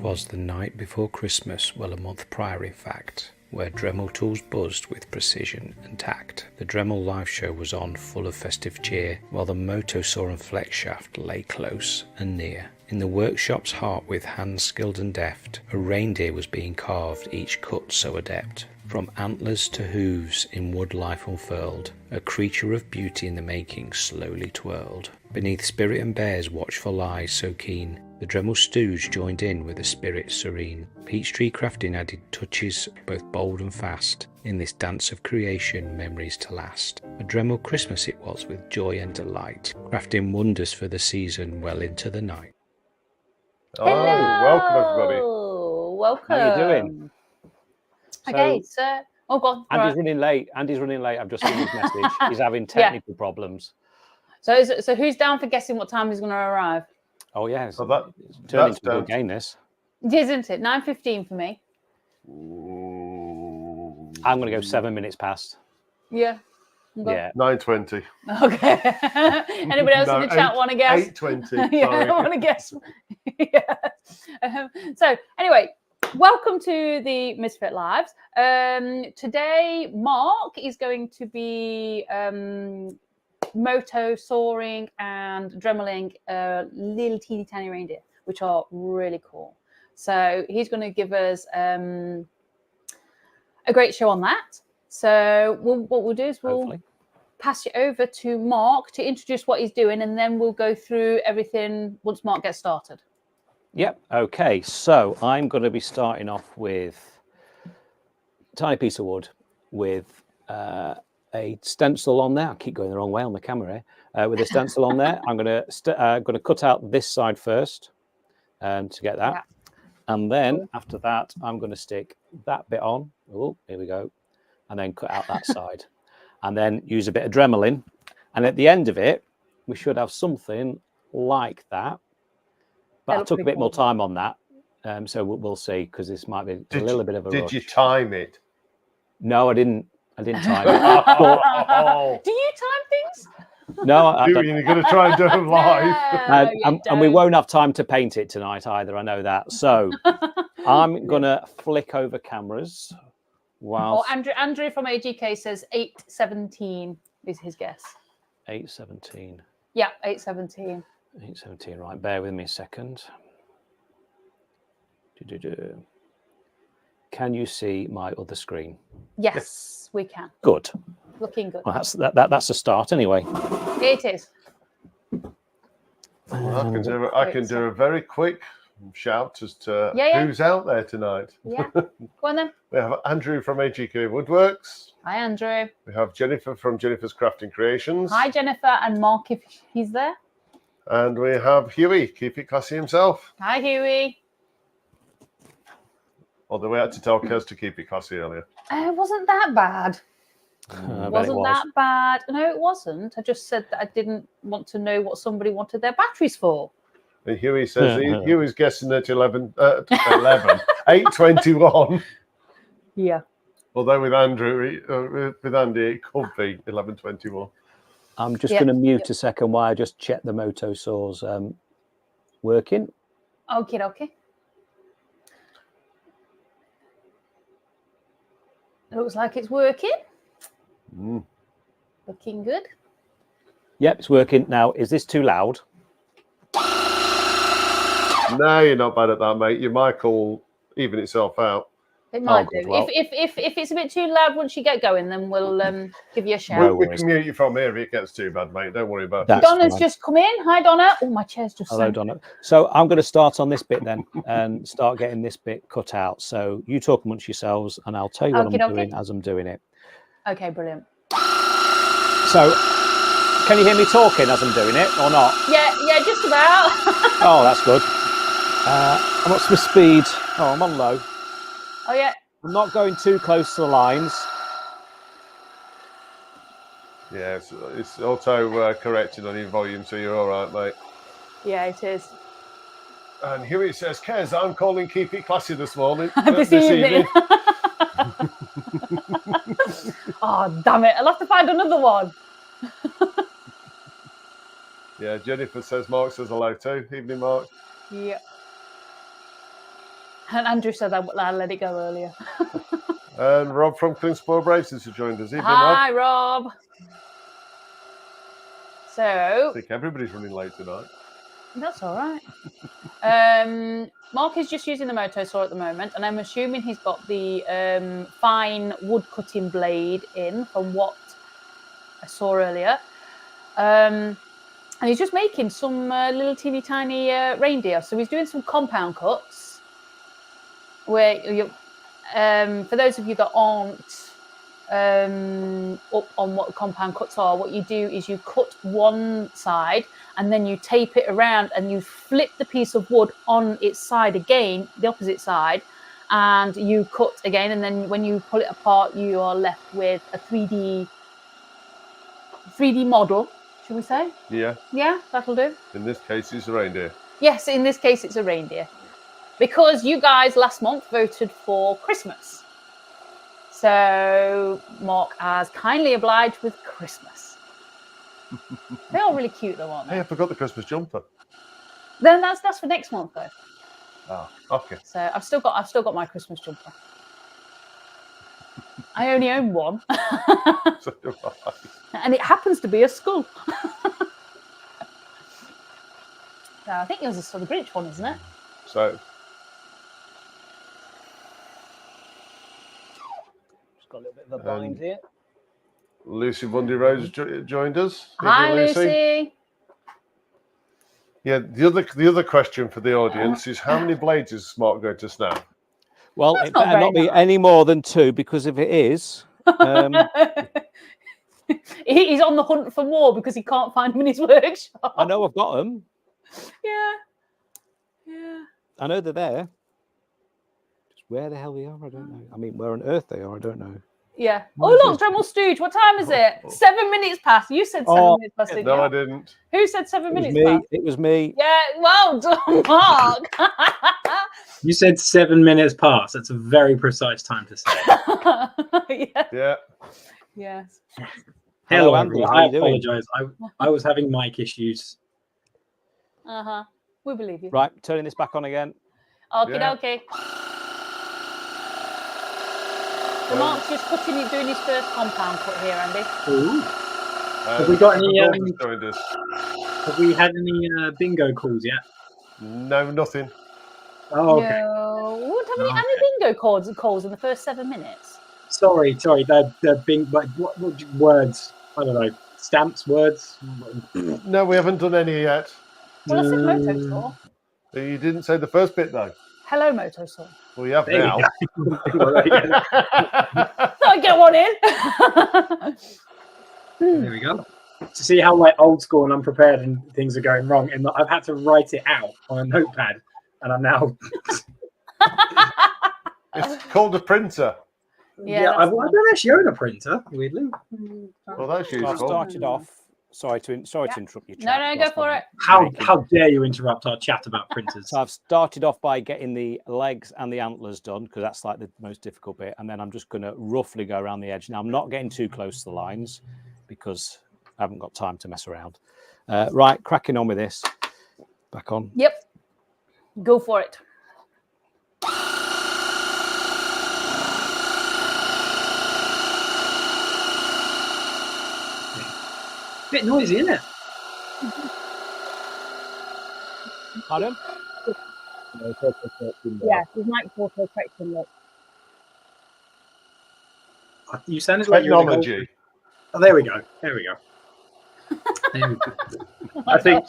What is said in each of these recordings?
'Twas the night before Christmas, well a month prior in fact, where Dremel tools buzzed with precision and tact. The Dremel live show was on, full of festive cheer, while the motosaw and flex shaft lay close and near. In the workshop's heart, with hands skilled and deft, a reindeer was being carved, each cut so adept. From antlers to hooves in wood life unfurled, a creature of beauty in the making slowly twirled. Beneath spirit and bear's watchful eyes so keen, the Dremel stooge joined in with a spirit serene. Peachtree crafting added touches both bold and fast, in this dance of creation memories to last. A Dremel Christmas it was with joy and delight, crafting wonders for the season well into the night. Hello, welcome everybody. Welcome. How you doing? Okay, so oh god, Andy's running late. I've just seen his message. He's having technical problems. So who's down for guessing what time he's going to arrive? Oh yeah, it's Well, turning into a good game. This Isn't it? 9:15 for me. I'm going to go 7 minutes past. Yeah. Yeah. 9:20. Okay. Anybody else in the chat want to guess? 8:20. Yeah, I want to guess. Yeah. So anyway, welcome to the Misfit Lives. Today, Mark is going to be moto soaring and dremeling little teeny tiny reindeer, which are really cool. So he's going to give us a great show on that. So what we'll do is we'll pass you over to Mark to introduce what he's doing, and then we'll go through everything once Mark gets started. Yep. Okay. So I'm going to be starting off with a tiny piece of wood with a stencil on there. I keep going the wrong way on the camera here. With a stencil on there, I'm going to cut out this side first, to get that, and then after that, I'm going to stick that bit on. Oh, here we go, and then cut out that side, and then use a bit of Dremel in, and at the end of it, we should have something like that. But I took a bit more time on that, so we'll see, because this might be a little bit of a rush. Did you time it? No, I didn't time it. Do you time things? No, you're going to try and do it live. And we won't have time to paint it tonight either. I know that. So I'm going to flick over cameras. Whilst... Oh, Andrew from AGK says 8:17 is his guess. 8:17. Yeah, 8:17. 8:17. Right, bear with me a second. Can you see my other screen? Yes, we can. Good. Looking good. Well, that's a start anyway. It is. Well, I can do a very quick shout as to who's out there tonight. Yeah. Go on then. We have Andrew from AGK Woodworks. Hi, Andrew. We have Jennifer from Jennifer's Crafting Creations. Hi, Jennifer, and Mark if he's there. And we have Huey, Keep It Classy himself. Hi, Huey. Although we had to tell Kez to keep it classy earlier. It wasn't that bad. Wasn't that bad. No, it wasn't. I just said that I didn't want to know what somebody wanted their batteries for. And Huey says Huey's guessing at 8:21. Yeah. Although with Andy, it could be 11:21. I'm just going to mute a second while I just check the moto saws working. Okay. Looks like it's working. Looking good. Yep, it's working. Now, is this too loud? No, you're not bad at that, mate. Your mic will even itself out. It might do. Well, if it's a bit too loud once you get going, then we'll give you a shout. We can mute you from here if it gets too bad, mate. Don't worry about it. Donna's just come in. Hi, Donna. Oh, my chair's just... Hello, Donna. So I'm going to start on this bit then and start getting this bit cut out. So you talk amongst yourselves and I'll tell you what I'm doing as I'm doing it. Okay, brilliant. So can you hear me talking as I'm doing it or not? Yeah, just about. Oh, that's good. And what's my speed? Oh, I'm on low. Oh, yeah. I'm not going too close to the lines. Yeah, it's auto corrected on your volume, so you're all right, mate. Yeah, it is. And here it says, Kez, I'm calling Keep It Classy this morning. this evening. Oh, damn it. I'll have to find another one. Yeah, Jennifer says Mark says hello too. Evening, Mark. Yeah. And Andrew said I let it go earlier. And Rob from Clinsborough Braces has joined us. Evening, Hi, Rob. So I think everybody's running late tonight. That's all right. Mark is just using the moto saw at the moment, and I'm assuming he's got the fine wood cutting blade in from what I saw earlier. And he's just making some little teeny tiny reindeer. So he's doing some compound cuts. Where you, for those of you that aren't up on what compound cuts are, what you do is you cut one side and then you tape it around and you flip the piece of wood on its side again, the opposite side, and you cut again, and then when you pull it apart you are left with a 3D model, should we say? Yeah, that'll do. In this case it's a reindeer. Yes, in this case it's a reindeer, because you guys last month voted for Christmas. So Mark has kindly obliged with Christmas. They're all really cute though, aren't they? Hey, I forgot the Christmas jumper. Then that's for next month though. Oh, okay. So I've still got my Christmas jumper. I only own one. So do I. And it happens to be a skull. So I think yours is for the Grinch one, isn't it? So got a little bit of a bind here. Lucy Bundy Rose joined us. Hi, Lucy. Yeah, the other question for the audience is, how many blades is Mark going to snap? Well, it better not be any more than 2, because if it is, he's on the hunt for more because he can't find them in his workshop. I know I've got them. Yeah. I know they're there. Just where the hell they are, I don't know. I mean, where on earth they are, I don't know. Yeah. Oh, look, Dremel Stooge. What time is it? 7 minutes past. You said 7 minutes past. No, I didn't. Who said 7 minutes past? It was me. Yeah. Well done, Mark. You said 7 minutes past. That's a very precise time to say. Yeah. Yes. Hello, Andy. everyone. I apologize. I was having mic issues. We believe you. Right, turning this back on again. Okay. So Mark's just doing his first compound cut here, Andy. Ooh. Have we got any? Have we had any bingo calls yet? No, nothing. Oh, okay. No. We wouldn't have any bingo calls in the first 7 minutes. Sorry. The bing. Like what words? I don't know. Stamps, words. No, we haven't done any yet. Well, I said moto saw. You didn't say the first bit though. Hello, moto saw. Well, you have There now. I get one in. There we go. To see how old school and unprepared and things are going wrong, and I've had to write it out on a notepad, and I'm now. It's called a printer. Yeah, I don't actually own a printer. Weirdly. Well, that's useful. I've started off. Sorry to interrupt you. No, go for it. How dare you interrupt our chat about printers? So I've started off by getting the legs and the antlers done, because that's like the most difficult bit, and then I'm just going to roughly go around the edge. Now I'm not getting too close to the lines because I haven't got time to mess around. Right, cracking on with this. Back on. Yep. Go for it. Bit noisy, isn't it? Pardon? Yeah, his mic's auto correction. Look. You sounded like you're Technology. Oh, there we go. I think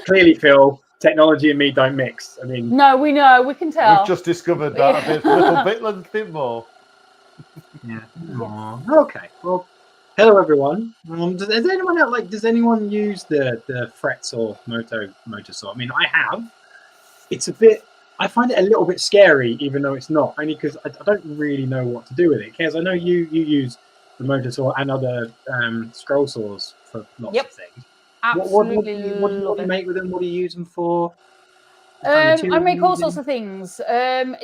clearly, Phil, technology and me don't mix. I mean, No, we know. We can tell. We've just discovered that a little bit more. yeah. Aww. Okay. Well, hello everyone. Does anyone use the fret saw motor saw? I mean, I have. It's a bit. I find it a little bit scary, even though it's not. Only because I don't really know what to do with it. Kez, I know you use the motor saw and other scroll saws for lots of things. Absolutely. What do you make with them? What do you use them for? I make all sorts of things.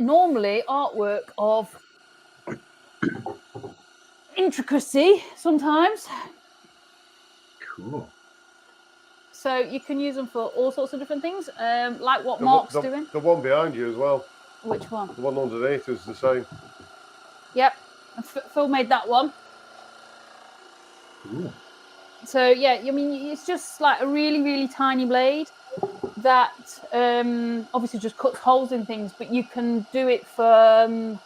Normally, artwork of intricacy sometimes. Cool. So you can use them for all sorts of different things, like what Mark's doing. The one behind you as well. Which one? The one underneath is the same. Yep. Phil made that one. Ooh. So yeah, I mean, it's just like a really, really tiny blade that obviously just cuts holes in things, but you can do it for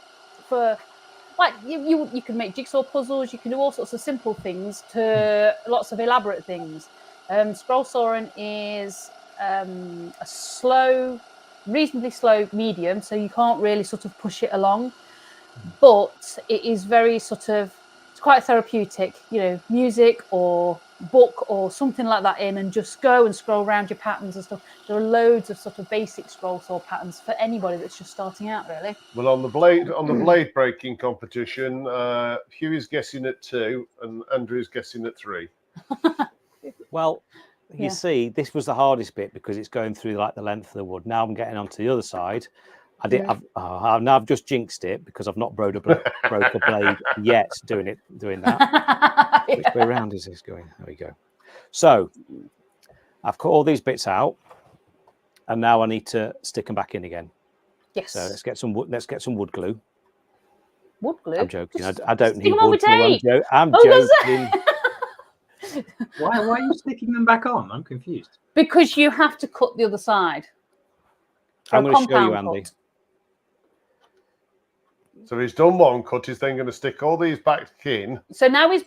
like you can make jigsaw puzzles. You can do all sorts of simple things to lots of elaborate things. Scroll sawing is a reasonably slow medium, so you can't really sort of push it along, but it is very sort of, it's quite therapeutic, music or book or something like that in, and just go and scroll around your patterns and stuff. There are loads of sort of basic scroll saw patterns for anybody that's just starting out, really. Well, on the blade breaking competition, Hughie's guessing at 2 and Andrew's guessing at 3. Well, you see, this was the hardest bit because it's going through like the length of the wood. Now I'm getting onto the other side. I've just jinxed it because I've not broke a blade yet doing that. Which way around is this going? There we go. So I've cut all these bits out, and now I need to stick them back in again. Yes. So let's get some wood. Let's get some wood glue. Wood glue? I'm joking. I don't need them over wood glue. tape. I'm joking. Why are you sticking them back on? I'm confused. Because you have to cut the other side. I'm going to show you, Andy. Cut. So he's done one cut. He's then going to stick all these back in. So now he's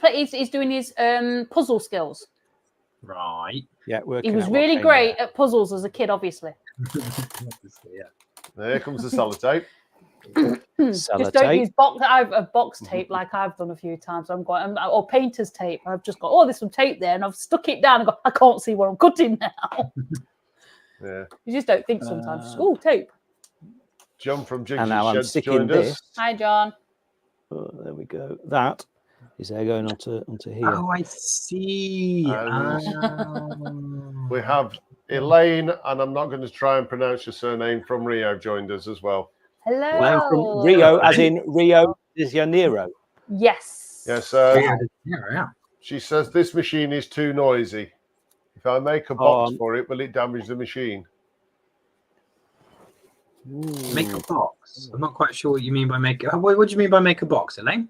doing his puzzle skills. Right. Yeah, he was really great at puzzles as a kid, obviously. Yeah. There comes the sellotape. Just don't use box tape like I've done a few times. Or painter's tape. I've just got, there's some tape there, and I've stuck it down and I can't see what I'm cutting now. Yeah. You just don't think sometimes. Oh, tape. John from Jigs and now I'm sticking joined this. us. Hi, John. Oh, there we go. That is there going onto here. Oh, I see. We have Elaine, and I'm not going to try and pronounce your surname, from Rio joined us as well. Hello. Elaine from Rio, as in Rio de Janeiro. Yes. Yes. Yeah. She says this machine is too noisy. If I make a box for it, will it damage the machine? Make a box. I'm not quite sure what you mean by make. What do you mean by make a box, Elaine?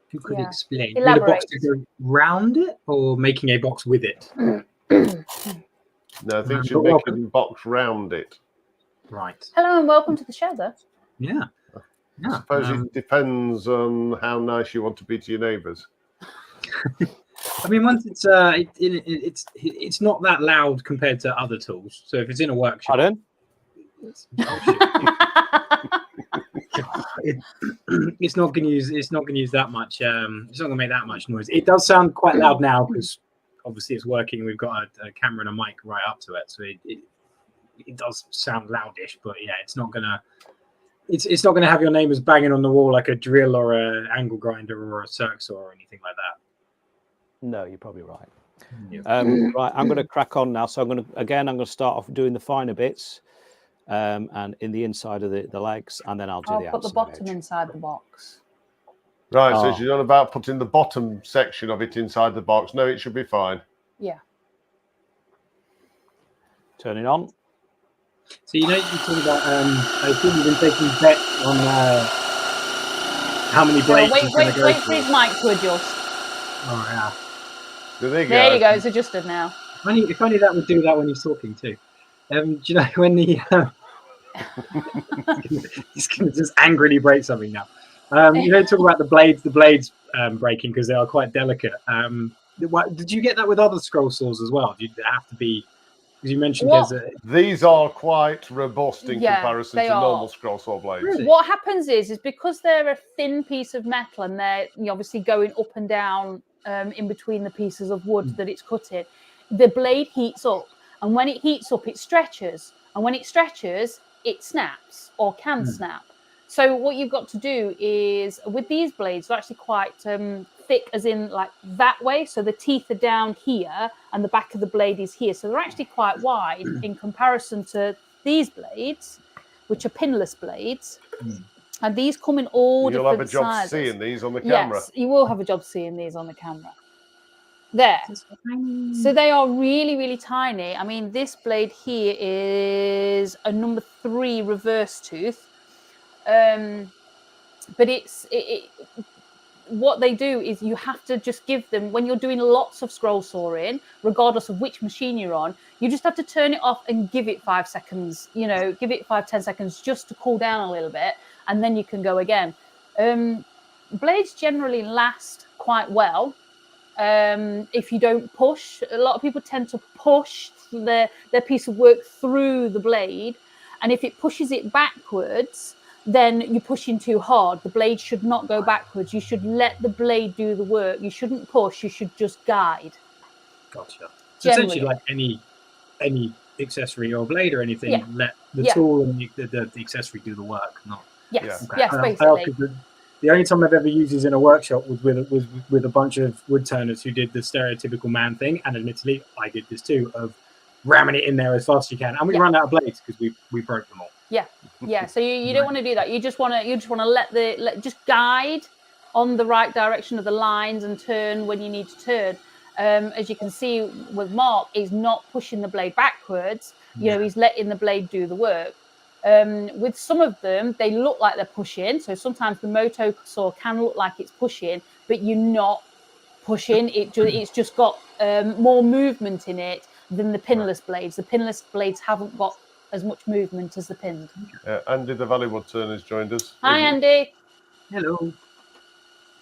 If you could explain. Made a box to go round it, or making a box with it? No, I think she's making a box round it. Right. Hello and welcome to the show, though. Yeah. I suppose it depends on how nice you want to be to your neighbours. I mean, once it's not that loud compared to other tools. So if it's in a workshop. Pardon? It's not going to use that much. It's not going to make that much noise. It does sound quite loud now because obviously it's working. We've got a camera and a mic right up to it, so it does sound loudish. But yeah, it's not gonna have your neighbours banging on the wall like a drill or an angle grinder or a circ saw or anything like that. No, you're probably right. Yeah. Right, I'm going to crack on now. So I'm going to start off doing the finer bits. And in the inside of the legs, and then I'll do the outside. I'll put the bottom inside the box. Right, so she's on about putting the bottom section of it inside the box. No, it should be fine. Yeah. Turn it on. So you talk about. I think you've been taking bets on how many blades. Wait for his mic to adjust. Oh yeah. There you go. It's adjusted now. If only that would do that when he's talking too. Do you know when he's going to just angrily break something now? Talk about the blades breaking because they are quite delicate. Did you get that with other scroll saws as well? Did it have to be? Because you mentioned these are quite robust in comparison to normal scroll saw blades. Really? What happens is because they're a thin piece of metal and they're obviously going up and down in between the pieces of wood that it's cutting, the blade heats up. And when it heats up, it stretches. And when it stretches, it snaps or can snap. So what you've got to do is, with these blades, they're actually quite thick, as in like that way. So the teeth are down here and the back of the blade is here. So they're actually quite wide in comparison to these blades, which are pinless blades. And these come in all different sizes. You'll have a job seeing these on the camera. Yes, you will have a job seeing these on the camera. there. It's tiny. So they are really, really tiny. I mean, this blade here is a number 3 reverse tooth. But what they do is you have to just give them, when you're doing lots of scroll sawing, regardless of which machine you're on, you just have to turn it off and give it 5 seconds, give it 5-10 seconds just to cool down a little bit, and then you can go again. Blades generally last quite well if you don't push. A lot of people tend to push their piece of work through the blade, and if it pushes it backwards, then you're pushing too hard. The blade should not go backwards. You should let the blade do the work. You shouldn't push. You should just guide. Gotcha. So Generally. essentially, like any accessory or blade or anything, Yeah. let the Yeah. tool and the accessory do the work. Not Yes, okay. yes, I basically. ask 'cause the only time I've ever used these in a workshop was with a bunch of wood turners who did the stereotypical man thing, and admittedly, I did this too, of ramming it in there as fast as you can, and we ran out of blades because we broke them all. Yeah, so you don't want to do that. You just want to let just guide on the right direction of the lines and turn when you need to turn. As you can see with Mark, he's not pushing the blade backwards. He's letting the blade do the work. With some of them, they look like they're pushing. So sometimes the moto saw can look like it's pushing, but you're not pushing. It's just got more movement in it than the pinless blades. The pinless blades haven't got as much movement as the pinned. Andy, the Valley Wood Turners, joined us. Hi, Andy. Hello.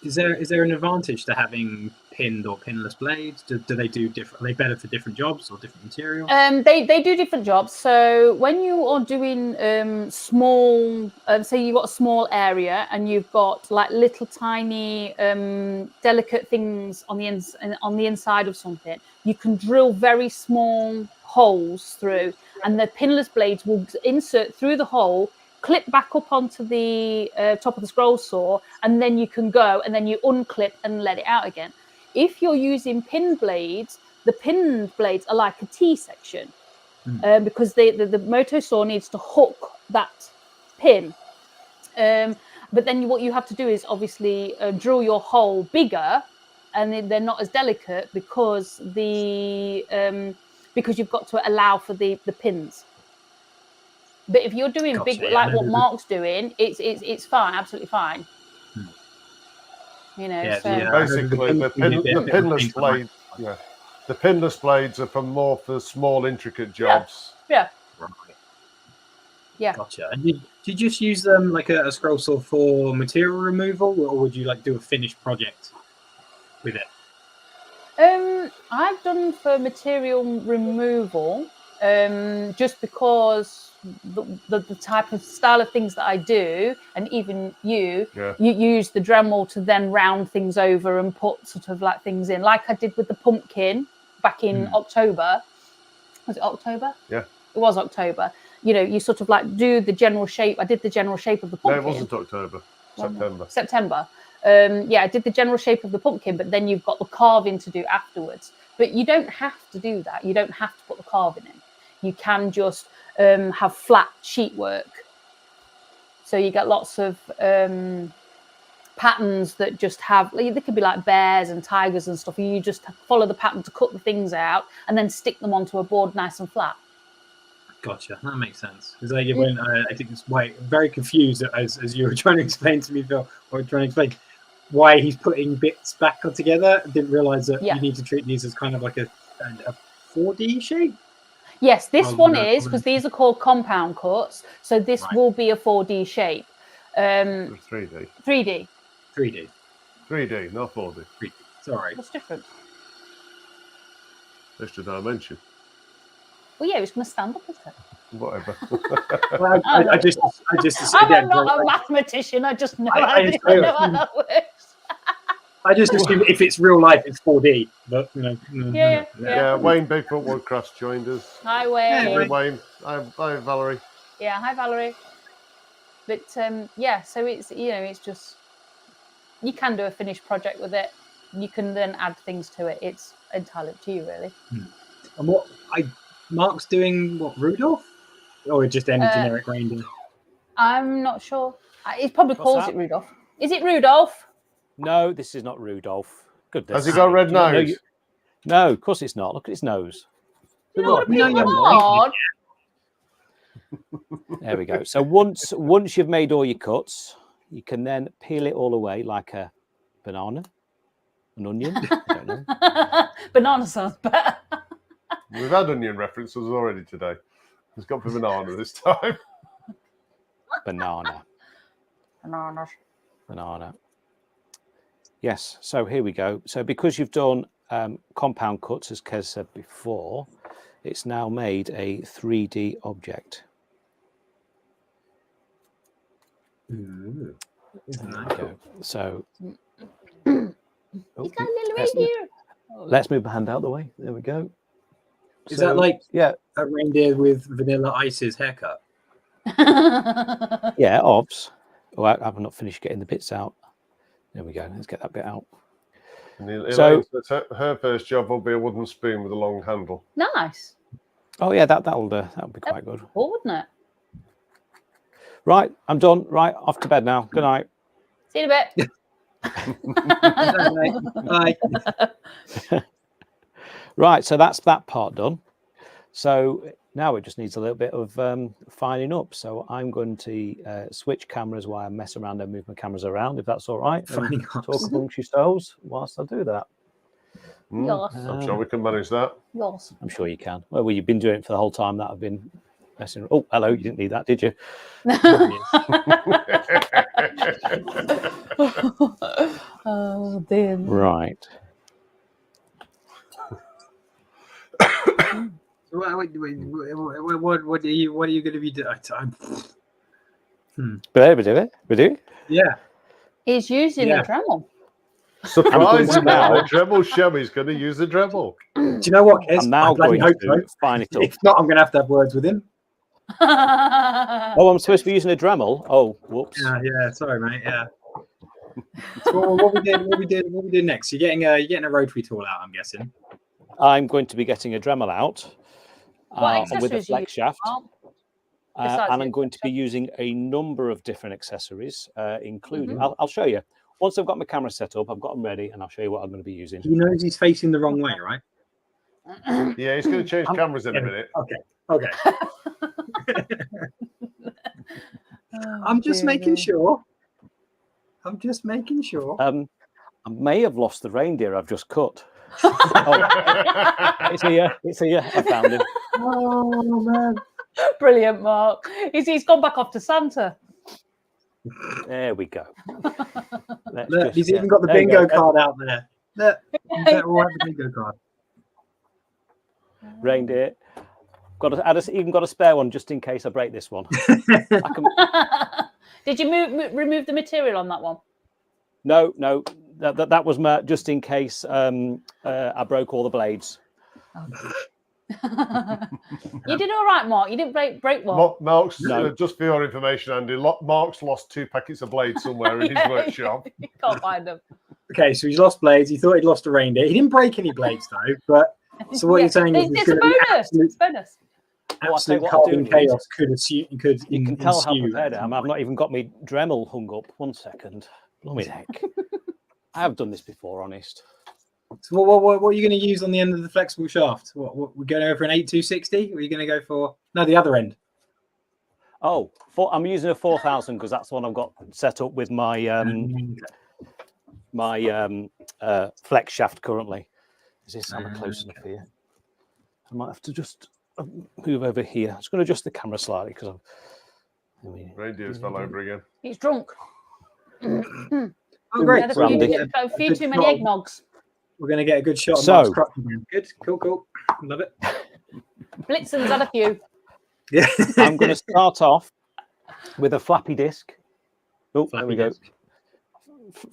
Is there an advantage to having pinned or pinless blades? Do they do different? Are they better for different jobs or different materials? They do different jobs. So when you are doing small, say you've got a small area and you've got like little tiny delicate things on the inside of something, you can drill very small holes through, and the pinless blades will insert through the hole, clip back up onto the top of the scroll saw, and then you can go and then you unclip and let it out again. If you're using pin blades, the pinned blades are like a T-section because the moto saw needs to hook that pin. But then what you have to do is obviously drill your hole bigger, and they're not as delicate because because you've got to allow for the pins. But if you're doing big, like what Mark's doing, it's fine, absolutely fine. Basically, the pinless blade. Yeah, the pinless blades are more for small, intricate jobs. Yeah. Gotcha. And did you just use them like a scroll saw for material removal, or would you like do a finished project with it? I've done for material removal, just because the type of style of things that I do, and even you use the Dremel to then round things over and put sort of like things in, like I did with the pumpkin back in October. Was it October? Yeah, it was October. You sort of like do the general shape. I did the general shape of the pumpkin. No, it wasn't October. September. I did the general shape of the pumpkin, but then you've got the carving to do afterwards. But you don't have to do that. You don't have to put the carving in. You can just have flat sheet work. So you get lots of patterns that just have, they could be like bears and tigers and stuff. You just follow the pattern to cut the things out and then stick them onto a board nice and flat. Gotcha. That makes sense. Because I think it's very confused as you were trying to explain to me, Phil, or trying to explain why he's putting bits back together. I didn't realize that you need to treat these as kind of like a 4D shape. Yes, this one is, because these are called compound cuts. So this will be a 4D shape. 3D. 3D. 3D. 3D, not 4D. 3D. Sorry. What's different? Extra dimension. Well, yeah, it's going to stand up, isn't it? Whatever. Well, I just I'm not a mathematician. I just know how that works. I just assume if it's real life, it's 4D. But Yeah. Wayne Bigfoot Woodcrafts joined us. Hi, Wayne. Hey, Wayne. Hi, Valerie. Yeah, hi, Valerie. But so it's it's just, you can do a finished project with it. You can then add things to it. It's entirely up to you, really. And Mark's doing what, Rudolph? Or just any generic reindeer? I'm not sure. He probably calls it Rudolph. Is it Rudolph? No, this is not Rudolph. Goodness. Has he got red nose? No, of course it's not. Look at his nose. You don't want to No, peel you them haven't. hard. There we go. So once you've made all your cuts, you can then peel it all away like a banana, an onion. I don't know. Banana sounds better. We've had onion references already today. It's got for banana this time. Banana. Bananas. Banana. Yes. So here we go. So because you've done compound cuts, as Kez said before, it's now made a 3D object. Ooh. Isn't There that we go. So He's got a little reindeer. let's move the hand out the way. There we go. Is that like yeah, a reindeer with Vanilla Ice's haircut? yeah, obs. Oh, I've not finished getting the bits out. There we go. Let's get that bit out. And Elaine So- says her first job will be a wooden spoon with a long handle. Nice. Oh yeah, that'll be quite good. Cool, wouldn't it? Right, I'm done. Right, off to bed now. Good night. See you in a bit. Bye. Right, so that's that part done. So now it just needs a little bit of fining up. So I'm going to switch cameras while I mess around and move my cameras around, if that's all right. And Fining up. talk amongst yourselves whilst I do that. Yes. I'm sure we can manage that. Yes. I'm sure you can. Well, you've been doing it for the whole time that I've been messing. Oh, hello, you didn't need that, did you? Oh, dear. Right. What are you going to be doing? But we do it. Yeah. He's using Yeah. a Dremel. Surprise I'm now, going Dremel Shemmy's going to use a Dremel. Do you know what, Kez? I'm now I bloody going hope to so. fine it up. If not, I'm going to have words with him. Oh, I'm supposed to be using a Dremel. Oh, whoops. Yeah. Sorry, mate. Yeah. So what we did next? You're getting a rotary tool out, I'm guessing. I'm going to be getting a Dremel out What with a accessories are you flex shaft. Besides And the I'm going to be flex using a number of different accessories, including, Mhm. I'll show you. Once I've got my camera set up, I've got them ready, and I'll show you what I'm going to be using. He knows he's facing the wrong way, right? Yeah, he's going to change cameras in a minute. Okay. I'm just making sure. I'm just making sure. I may have lost the reindeer I've just cut. Oh, it's here. I found him. Oh man. Brilliant, Mark. He's gone back off to Santa. There we go. Look, he's even got the there you bingo go. card out there. Look, you better all have the bingo card. Reindeer. Even got a spare one just in case I break this one. I can, Did you remove the material on that one? no, that was just in case I broke all the blades. You did all right, Mark. You didn't break one. Mark's, No. just for your information, Andy, Mark's lost 2 packets of blades somewhere in his workshop. You can't find them. Okay, so he's lost blades. He thought he'd lost a reindeer. He didn't break any blades though. But so what Yeah. you're saying is It's there's a going to be bonus. absolute, It's a bonus. Well, I'll tell you absolute what I'll carbon do, chaos could You can tell how ensue. prepared I am. I've not even got my Dremel hung up. 1 second. Blimey heck. I have done this before, honest. So what are you going to use on the end of the flexible shaft? What we're going to go for an 8260? Or are you going to go for the other end? Oh, I'm using a 4000 because that's the one I've got set up with my flex shaft currently. Is this I'm close enough here? I might have to just move over here. I'm just going to adjust the camera slightly because Reindeer's fell over again. He's drunk. Oh, great. Had So Randy. a few too many eggnogs. we're going to get a good shot of So- Mark's crotch again. Good, cool. Love it. Blitzen's had a few. Yeah. I'm going to start off with a flappy disc. Oh, there Flappy we go. disc.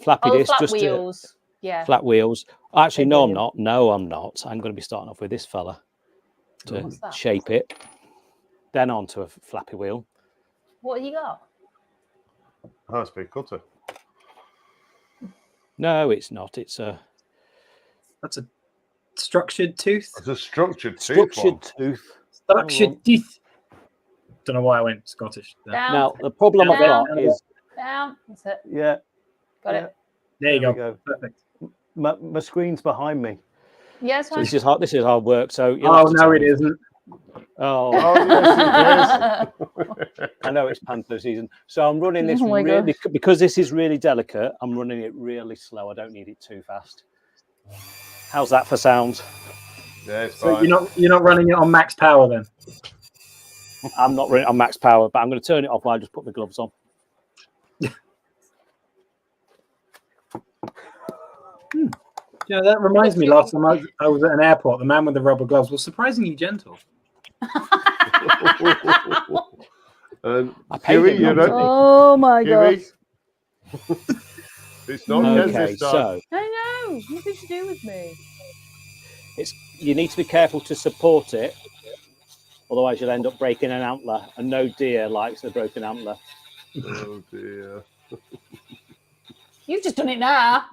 Flappy Oh, disc. flat Just wheels. Yeah. flat wheels. Actually, no, I'm Brilliant. not. No, I'm not. I'm going to be starting off with this fella to What's that? shape it. Then onto a flappy wheel. What have you got? High-speed cutter. No, it's not. It's a That's a structured tooth. It's a structured structured tooth. tooth. Structured teeth. Don't know why I went Scottish. There, Down. Now, the problem I've Down. got is, Down. That's it. yeah, Got Yeah. it. there you there go. we go. Perfect. My screen's behind me. Yes, So this is hard work. So Oh no, it isn't. Oh, yes, I know it's panther season. So I'm running this Oh my really because this is really delicate. I'm running it really slow. I don't need it too fast. How's that for sound? yeah, it's So fine. you're not running it on max power then? I'm not running it on max power, but I'm going to turn it off while I just put my gloves on. Yeah, that reminds me. Last time I was at an airport, the man with the rubber gloves was surprisingly gentle. And I paid Huey, him you not to know, be. Oh my Huey, god! it's not Okay, Kes this time. So I know, nothing to do with me. you need to be careful to support it, otherwise you'll end up breaking an antler. And no deer likes a broken antler. Oh dear. You've just done it now.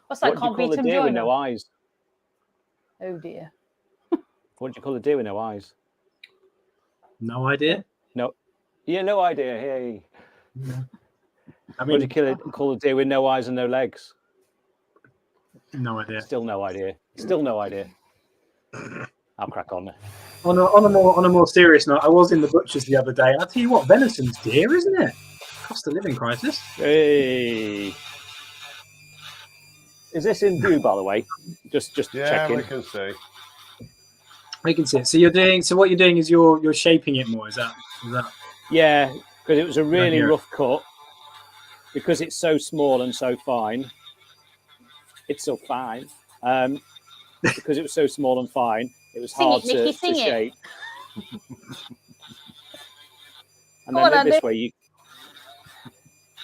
What's that? What do you Can't call beat a him, deer with join no him. eyes? Oh dear. What do you call a deer with no eyes? No idea. No, yeah, no idea. Hey, I what do mean, you call a deer with no eyes and no legs? no idea. Still no idea. Still no idea. I'll crack on. On a more serious note, I was in the butcher's the other day. I'll tell you what, venison's dear, isn't it? Cost of living crisis. Hey, is this in view, by the way? Just Yeah, checking. we can see. I can see it. So you're doing. So what you're doing is you're shaping it more. Is that? Yeah, because it was a really Yeah. rough cut. Because it's so small and so fine. It's so fine. Because it was so small and fine, it was Sing hard it, Nikki, to sing it. shape. And Come then on, this Andy. way, you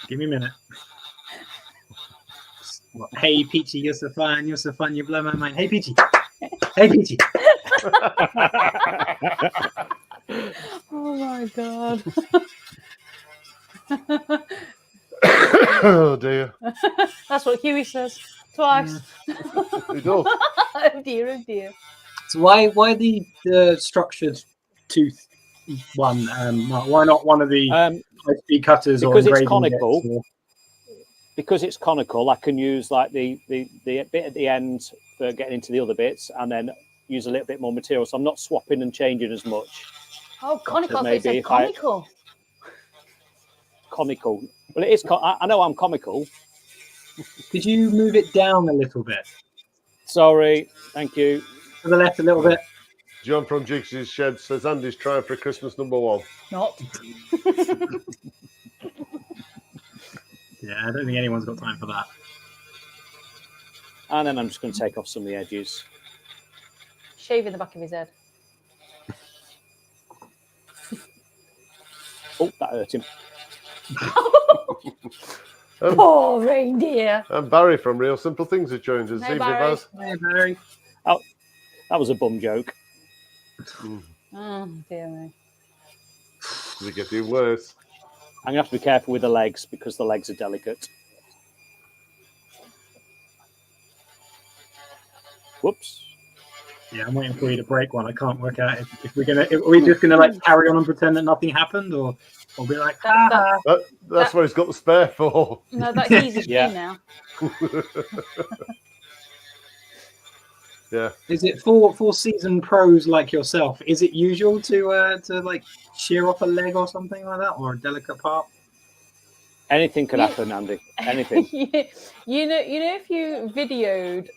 Give me a minute. What? Hey Peachy, you're so fun, you blow my mind. Hey Peachy. Hey Peachy. Oh my god. Oh dear. That's what Huey says twice. He does. Oh dear, oh dear. So why the structured tooth one? Why not one of the high-speed cutters or because it's engraving conical. bits or... Because it's conical, I can use like the bit at the end for getting into the other bits, and then use a little bit more material. So I'm not swapping and changing as much. Oh, conical. I thought you Maybe said if I- comical. Comical. Well, it is. I know I'm comical. Could you move it down a little bit? Sorry. Thank you. To the left a little bit. John from Jigs's Shed says Andy's trying for Christmas #1. Not. Yeah, I don't think anyone's got time for that. And then I'm just going to take off some of the edges. Shaving the back of his head. Oh, that hurt him. Poor reindeer. And Barry from Real Simple Things has joined us. Hey, Evening, Barry. Baz. Hey, Barry. That was a bum joke. Oh dear me. It's getting worse. I'm going to have to be careful with the legs because the legs are delicate. Whoops. Yeah, I'm waiting for you to break one. I can't work out if we're just gonna like carry on and pretend that nothing happened, or be like, That's what he's got the spare for. No, that's easy Yeah. now. Yeah. Is it for seasoned pros like yourself? Is it usual to like shear off a leg or something like that, or a delicate part? Anything could You- happen, Andy. Anything. you know, if you videoed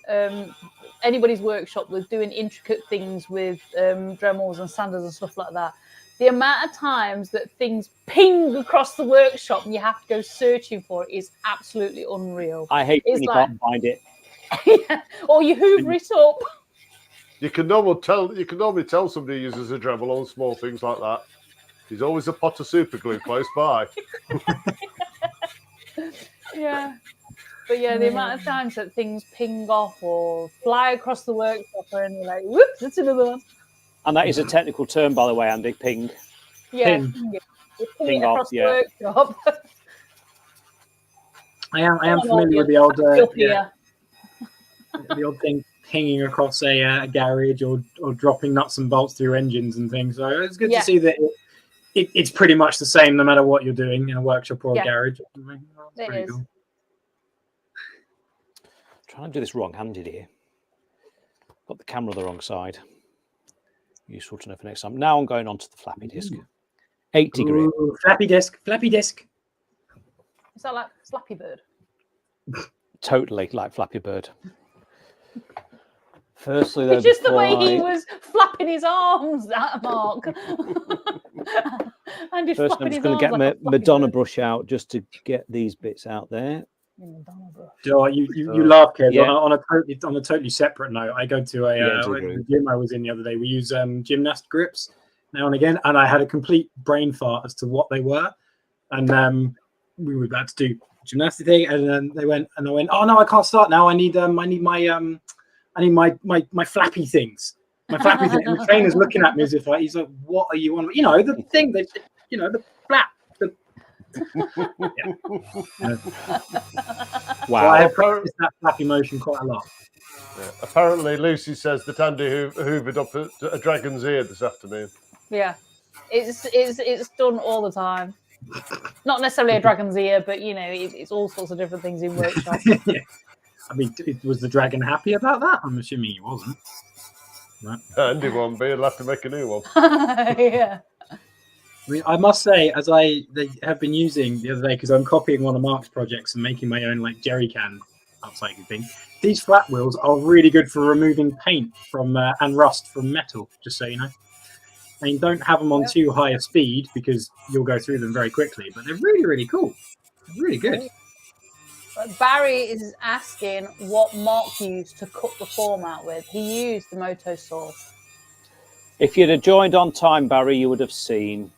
anybody's workshop with doing intricate things with Dremels and sanders and stuff like that, the amount of times that things ping across the workshop and you have to go searching for it is absolutely unreal. I hate It's when you like- can't find it. Yeah. Or you hoover it up. You can normally tell somebody uses a Dremel on small things like that. There's always a pot of super glue close by. Yeah. But yeah, the amount of times that things ping off or fly across the workshop and you're like, whoops, that's another one. And that is a technical term, by the way, Andy. Ping. Yeah. Ping. You ping Ping it off, across yeah. the workshop. I am familiar with the old Up here. the old thing hanging across a garage or dropping nuts and bolts through engines and things. So it's good Yeah. to see that it's pretty much the same no matter what you're doing in a workshop or Yeah. a garage. That's It pretty is. cool. trying to do this wrong-handed here. Got the camera the wrong side. Useful to know for next time. Now I'm going on to the flappy disk. 80 grit. Ooh, flappy disk, flappy disk. Is that like Flappy Bird? Totally like Flappy Bird. Firstly, though, It's just the way before he I- was flapping his arms at Mark. And he's First, flapping I'm just his going to arms get like my a Flappy Madonna Bird. brush out just to get these bits out there. Madonna brush. Joe, you laugh, Kev. Yeah. On a totally separate note, I go to the gym I was in the other day. We use gymnast grips now and again, and I had a complete brain fart as to what they were. And we were about to do gymnastic thing, and then I went, oh no, I can't start now. I need my flappy things. My flappy thing. And the trainer's looking at me as if he's like, what are you on? You know, the thing that, you know, the flap. Wow. So I have practiced that flappy motion quite a lot. Yeah. Apparently, Lucy says that Andy hoovered up a dragon's ear this afternoon. Yeah, it's done all the time. Not necessarily a dragon's ear, but you know, it's all sorts of different things in workshop. Yeah. I mean, was the dragon happy about that? I'm assuming he wasn't. Right. Andy won't be. He'll have to make a new one. Yeah. I mean, I must say, they have been using the other day, because I'm copying one of Mark's projects and making my own like jerry can upcycling thing. These flat wheels are really good for removing paint from and rust from metal. Just so you know, I mean, don't have them on too high a speed because you'll go through them very quickly. But they're really, really cool. They're really good. But Barry is asking what Mark used to cut the form out with. He used the Moto saw. If you'd have joined on time, Barry, you would have seen.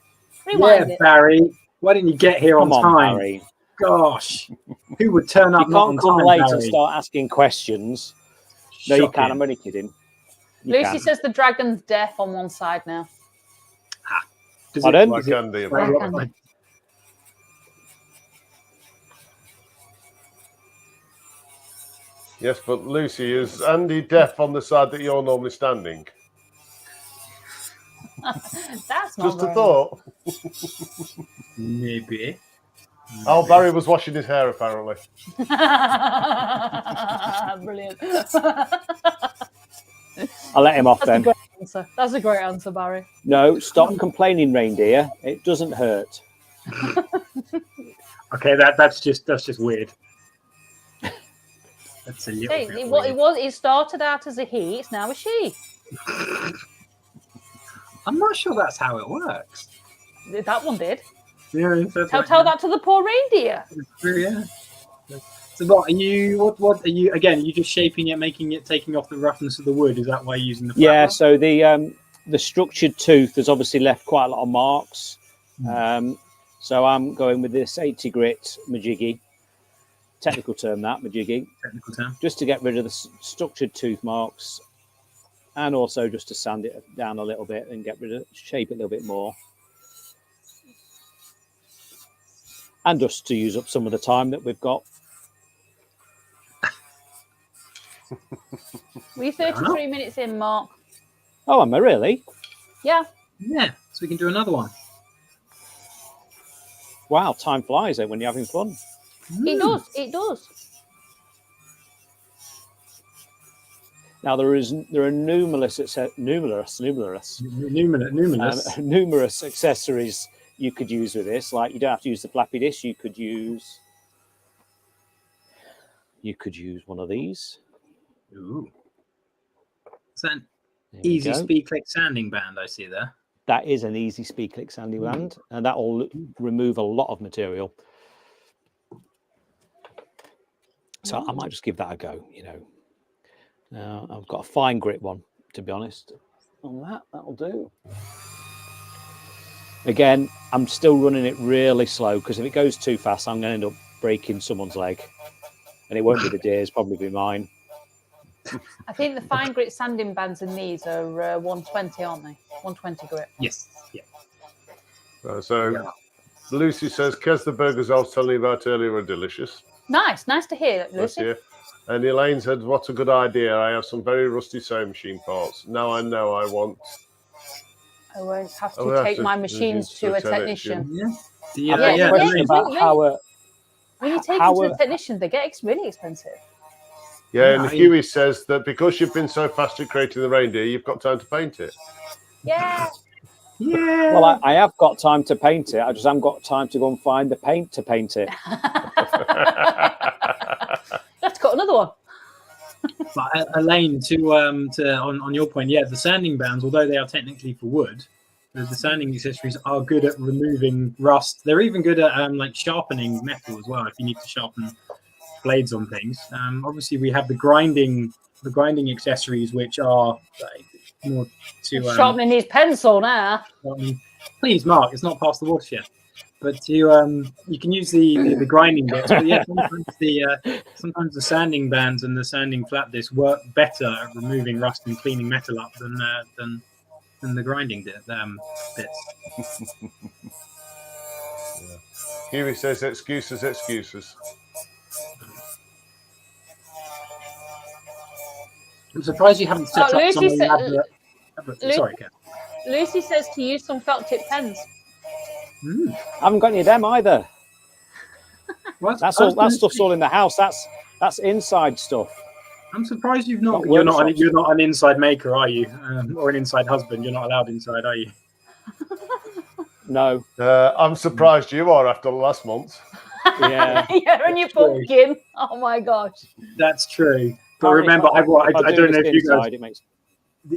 Rewind Yeah, it. Barry. Why didn't you get here Come on on, time? Barry. Gosh, who would turn You up not on can't come time, late and Barry? start asking questions. No, you Shocking. can. I'm only kidding. You Lucy can. says the dragon's deaf on one side now. Does Pardon? Like Andy. Like apparently. Andy. Yes, but Lucy, is Andy deaf on the side that you're normally standing? That's not Just a very thought. Maybe. Oh, Barry was washing his hair, apparently. Brilliant. I'll let him off That's a then. great answer. That's a great answer, Barry. No, stop complaining, Reindeer. It doesn't hurt. Okay, that's just weird. That's a little Hey, bit it started out as a he, it's now a she. I'm not sure that's how it works. That one did. Yeah, Tell that to the poor reindeer. Yeah. So what are you? What are you? Again, are you just shaping it, making it, taking off the roughness of the wood? Is that why you're using the? Yeah. flat So the structured tooth has obviously left quite a lot of marks. So I'm going with this 80 grit majiggy. Technical term that majiggy, technical term? just to get rid of the structured tooth marks, and also just to sand it down a little bit and get rid of shape it a little bit more, and just to use up some of the time that we've got. Were you 33 minutes in, Mark? Oh, am I really? Yeah. Yeah. So we can do another one. Wow, time flies when you're having fun. It does. It does. Now there are numerous accessories you could use with this. Like you don't have to use the flappy disk. You could use one of these. Ooh. Is that an There we easy go. speed click sanding band I see there? That is an easy speed click sanding band, and that will remove a lot of material. So I might just give that a go. You know, I've got a fine grit one, to be honest. On that'll do. Again, I'm still running it really slow because if it goes too fast, I'm going to end up breaking someone's leg, and it won't be the deer's, probably be mine. I think the fine grit sanding bands in these are 120, aren't they? 120 grit. Yes. Yeah. So Lucy says, Kez, the burgers I was telling you about earlier are delicious. Nice to hear, Bless Lucy. you. And Elaine said, what a good idea. I have some very rusty sewing machine parts. Now I know I want... I won't have Oh, to we have take to my do machines this to to a a technician. technician. Yeah. I've got a question about how When you take how them to a technician, they get really expensive. Yeah, and Huey says that because you've been so fast at creating the reindeer, you've got time to paint it. Yeah. Yeah. Well, I have got time to paint it. I just haven't got time to go and find the paint to paint it. Let's got another one. But Elaine, on your point, yeah, the sanding bands, although they are technically for wood, the sanding accessories are good at removing rust. They're even good at like sharpening metal as well. If you need to sharpen blades on things, obviously we have the grinding accessories, which are more to Sharpening his pencil now. Please, Mark, it's not past the watershed. But you can use the grinding bits. But yeah, sometimes the sanding bands and the sanding flat disc work better at removing rust and cleaning metal up than the grinding bits. Huey says excuses. I'm surprised you haven't set up Lucy some sorry, Ken. Lucy says to use some felt tip pens. I haven't got any of them either. That stuff's all in the house. That's inside stuff. I'm surprised you're not an inside maker, are you? Or an inside husband? You're not allowed inside, are you? No. I'm surprised you are after last month. Yeah. Yeah, and your pumpkin. Oh my gosh. That's true. But remember, I don't know if you guys.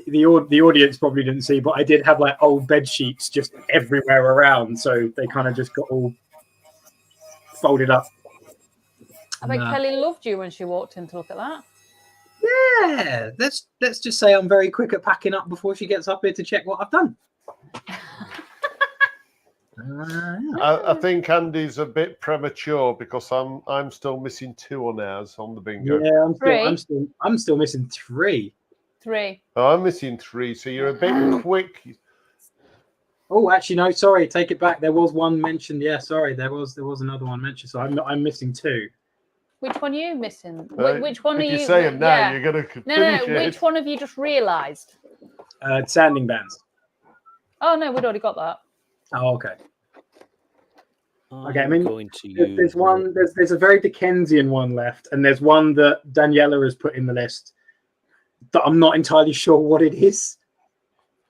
The audience probably didn't see, but I did have like old bed sheets just everywhere around, so they kind of just got all folded up. I bet Kelly loved you when she walked in to look at that. Yeah, let's just say I'm very quick at packing up before she gets up here to check what I've done. I think Andy's a bit premature because I'm still missing 2 on ours on the bingo. Yeah, I'm still missing 3. 3. Oh, I'm missing 3, so you're a bit quick. Oh, actually, no. Sorry, take it back. There was one mentioned. Yeah, sorry, there was another one mentioned. So I'm missing 2. Which one are you missing? Which one are you? If you say them now, you're going to finish it. No. Which one have you just realised? Sanding bands. Oh no, we'd already got that. Oh, okay. Okay, I I'm mean, going to there's one. There's a very Dickensian one left, and there's one that Daniela has put in the list that I'm not entirely sure what it is.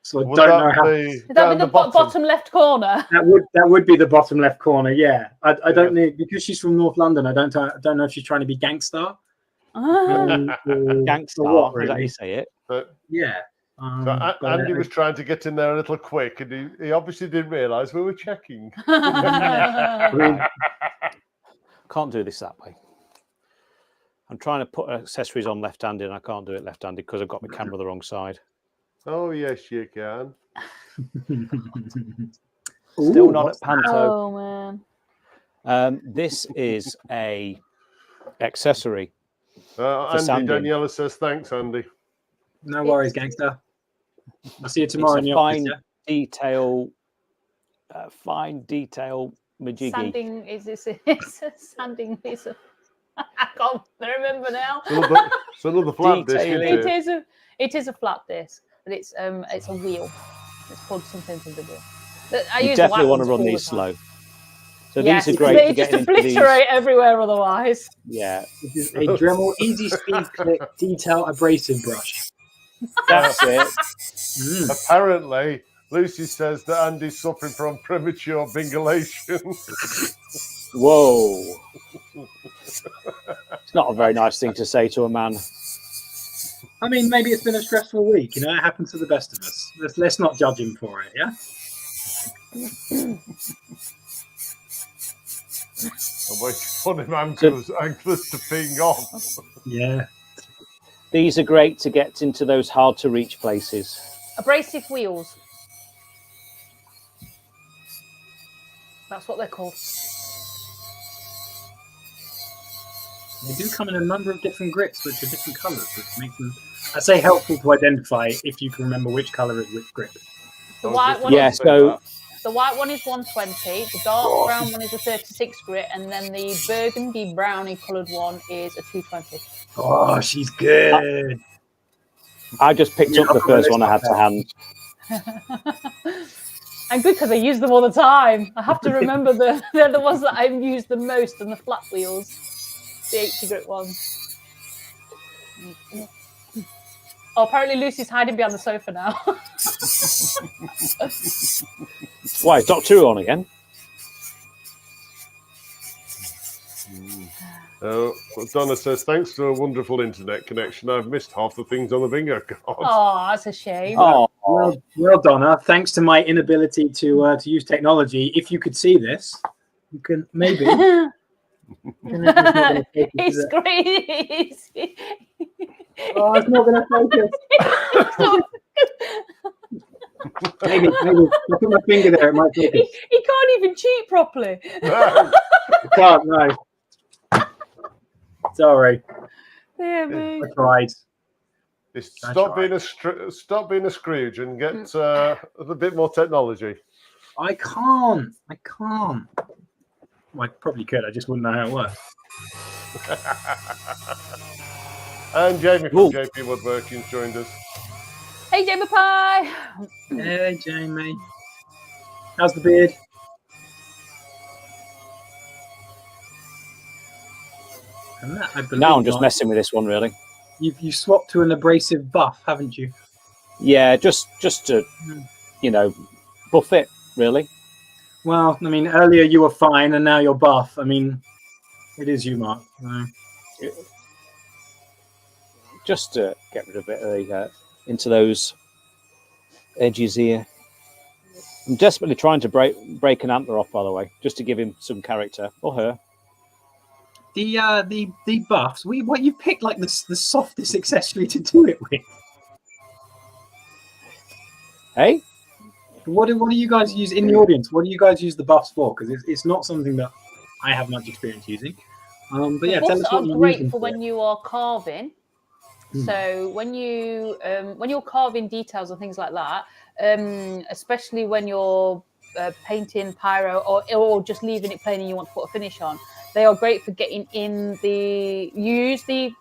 So I don't know how. Is that in the bottom left corner? That would be the bottom left corner. Yeah, I don't know, because she's from North London. I don't know if she's trying to be gangster. Gangster, what, is that how really? you say it? But, Yeah. so Andy was trying to get in there a little quick, and he obviously didn't realise we were checking. I mean, Can't do this that way. I'm trying to put accessories on left-handed, and I can't do it left-handed because I've got my camera the wrong side. Oh yes, you can. Still not at Panto. Oh man. This is a accessory. Andy, sanding. Daniela says thanks, Andy. no worries, gangster. I'll see you tomorrow in It's the a office. fine detail majiggy. Sanding it's a sanding piece of. I can't remember now. It's another flat disc, Detailing. isn't it? It is a flat disc, but it's a wheel. It's called something to the wheel. You definitely want to run these slow. So Yes, these are great for they just getting into these. obliterate everywhere otherwise. Yeah, This is a Dremel Easy Speed Click Detail Abrasive Brush. that's it. Apparently, Lucy says that Andy's suffering from premature bingulation. Whoa. It's not a very nice thing to say to a man. I mean, maybe it's been a stressful week. You know, it happens to the best of us. Let's not judge him for it, yeah? I'm waiting for him anklers to ping off. Yeah. These are great to get into those hard to reach places. Abrasive wheels. That's what they're called. They do come in a number of different grips, which are different colours, which makes them, I'd say, helpful to identify if you can remember which colour is which grip. The white one. Yeah, so The white one is 120. The dark brown one is a 36 grit, and then the burgundy brownie coloured one is a 220. Oh, she's good. I just picked up the first one I had to hand. I'm good because I use them all the time. I have to remember they're the ones that I've used the most, and the flat wheels, the 80 grit ones. Oh, apparently Lucy's hiding behind the sofa now. Why, is Doctor Who on again? Donna says, thanks for a wonderful internet connection. I've missed half the things on the bingo card. Oh, that's a shame. Oh, Well, Donna, thanks to my inability to use technology, if you could see this, you can maybe. It's great. Oh, it's not going to focus. maybe. I put my finger there. It might focus. He can't even cheat properly. No. I can't. No. Sorry. Yeah, me. I tried. Stop being a Scrooge and get a bit more technology. I can't. Well, I probably could. I just wouldn't know how it works. And Jamie from JP Woodworking joined us. Hey, Jamie Pie. Hey, Jamie. How's the beard? And that, I believe, now I'm just messing with this one, really. You swapped to an abrasive buff, haven't you? Yeah, just to, buff it, really. Well, I mean, earlier you were fine, and now you're buff. I mean, it is you, Mark. Just to get rid of it into those edges here. I'm desperately trying to break an antler off, by the way, just to give him some character, or her. The buffs. What you picked like the softest accessory to do it with? Hey, What do you guys use in the audience? What do you guys use the buffs for? Because it's not something that I have much experience using. But yeah, tell us what you use great them for when you are carving. So when you're carving details and things like that, especially when you're painting pyro or just leaving it plain and you want to put a finish on, they are great for getting in you use the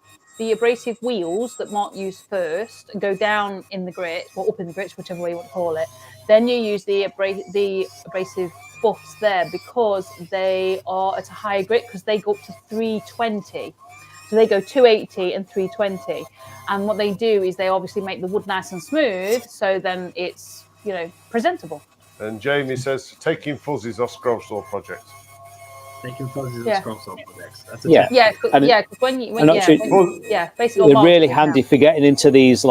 abrasive wheels that Mark used first and go down in the grit or up in the grits, whichever way you want to call it. Then you use the abrasive buffs there because they are at a higher grit because they go up to 320. So they go 280 and 320. And what they do is they obviously make the wood nice and smooth. So then it's, presentable. And Jamie says, taking fuzzies off scroll saw project. Taking fuzzies Yeah. and scroll saw projects. That's a Yeah, And because basically they're really handy for getting into these,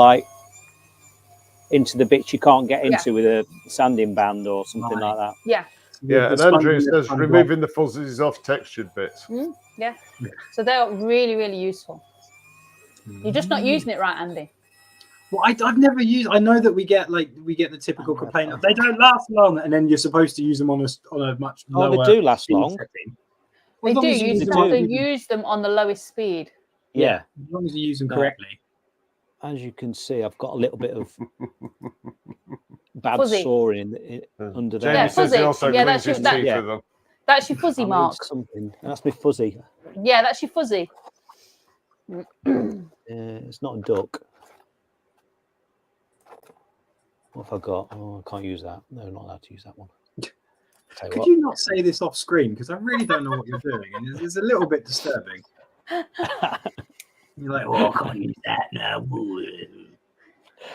into the bits you can't get into with a sanding band or something like that. Yeah. Yeah, and Andrew says, removing the fuzzies off textured bits. Yeah. So they are really, really useful. You're just not using it right, Andy. Well, I've never used. I know that we get the typical complaint of they don't last long, and then you're supposed to use them on a much lower. Oh, they do last long. Setting. They As long do as you use them on the lowest speed. Yeah. As long as you use them correctly. As you can see, I've got a little bit of bad Fuzzy. soaring under there. Jamie says he also Yeah, cleans that's his your- teeth that- with them. That's your fuzzy, I need Mark. something. That's my fuzzy. Yeah, that's your fuzzy. It's not a duck. What have I got? Oh, I can't use that. No, not allowed to use that one. Tell Could what. you not say this off screen? Because I really don't know what you're doing, and it's a little bit disturbing. You're like, oh, I can't use that now.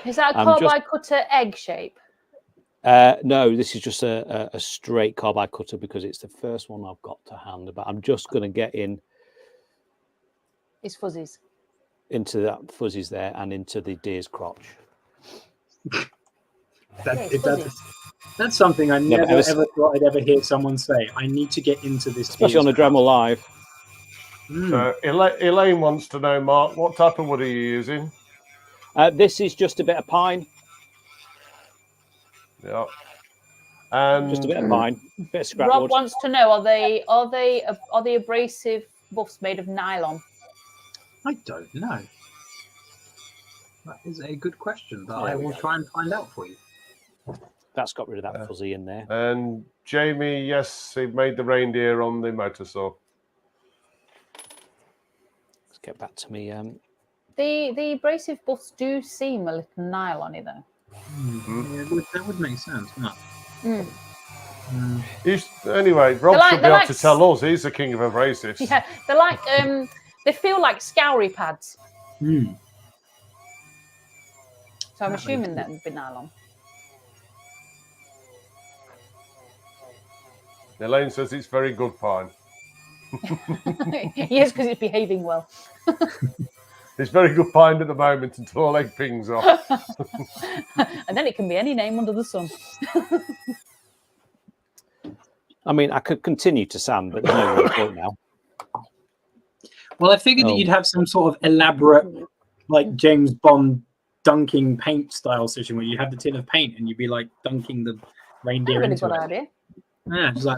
Is that a I'm carbide cutter egg shape? No, this is just a straight carbide cutter because it's the first one I've got to hand. But I'm just going to get It's fuzzies. into that fuzzies there and into the deer's crotch. That's something I Yeah, never ever thought I'd ever hear someone say. I need to get into this. Especially on a Dremel Live. So Elaine wants to know, Mark, what type of wood are you using? This is just a bit of pine. Yeah. And Just a bit of pine, a bit of scrap Rob wood. wants to know: are the abrasive buffs made of nylon? I don't know. That is a good question that I There we will go. try and find out for you. That's got rid of that fuzzy in there. And Jamie, yes, he made the reindeer on the motor saw. Let's get back to me. The abrasive buffs do seem a little nylon-y though. Yeah, that would make sense, wouldn't it? Anyway, Rob They're should be able like to tell us. He's the king of abrasives. Yeah, they're like they feel like scoury pads. Hmm. So I'm That makes assuming that sense. would be nylon. Elaine says it's very good pine. Yes, because it's behaving well. It's very good pine at the moment until our leg pings off. And then it can be any name under the sun. I mean, I could continue to sand, but there's no real point now. Well, I figured that Oh. you'd have some sort of elaborate, like James Bond dunking paint style session where you have the tin of paint and you'd be like dunking the That's a reindeer really into good it. idea. Yeah, just like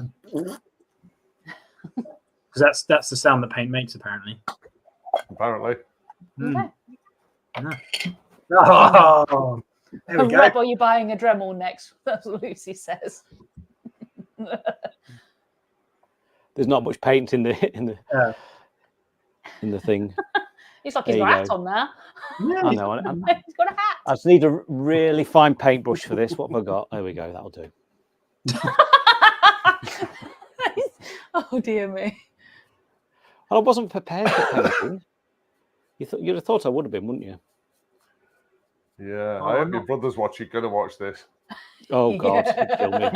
because that's the sound that paint makes apparently. Apparently. Mm. Okay. Oh, there we go. Rob, are you buying a Dremel next? That's what Lucy says. There's not much paint in the thing. He's like There he's you got a hat go. on there. Yeah, I know. He's got a hat. I just need a really fine paintbrush for this. What have I got? There we go. That'll do. Oh dear me. Well, I wasn't prepared for painting. You'd have thought I would have been, wouldn't you? Yeah, Oh, I hope no. your brother's gonna watch this. Oh God, he'd kill me.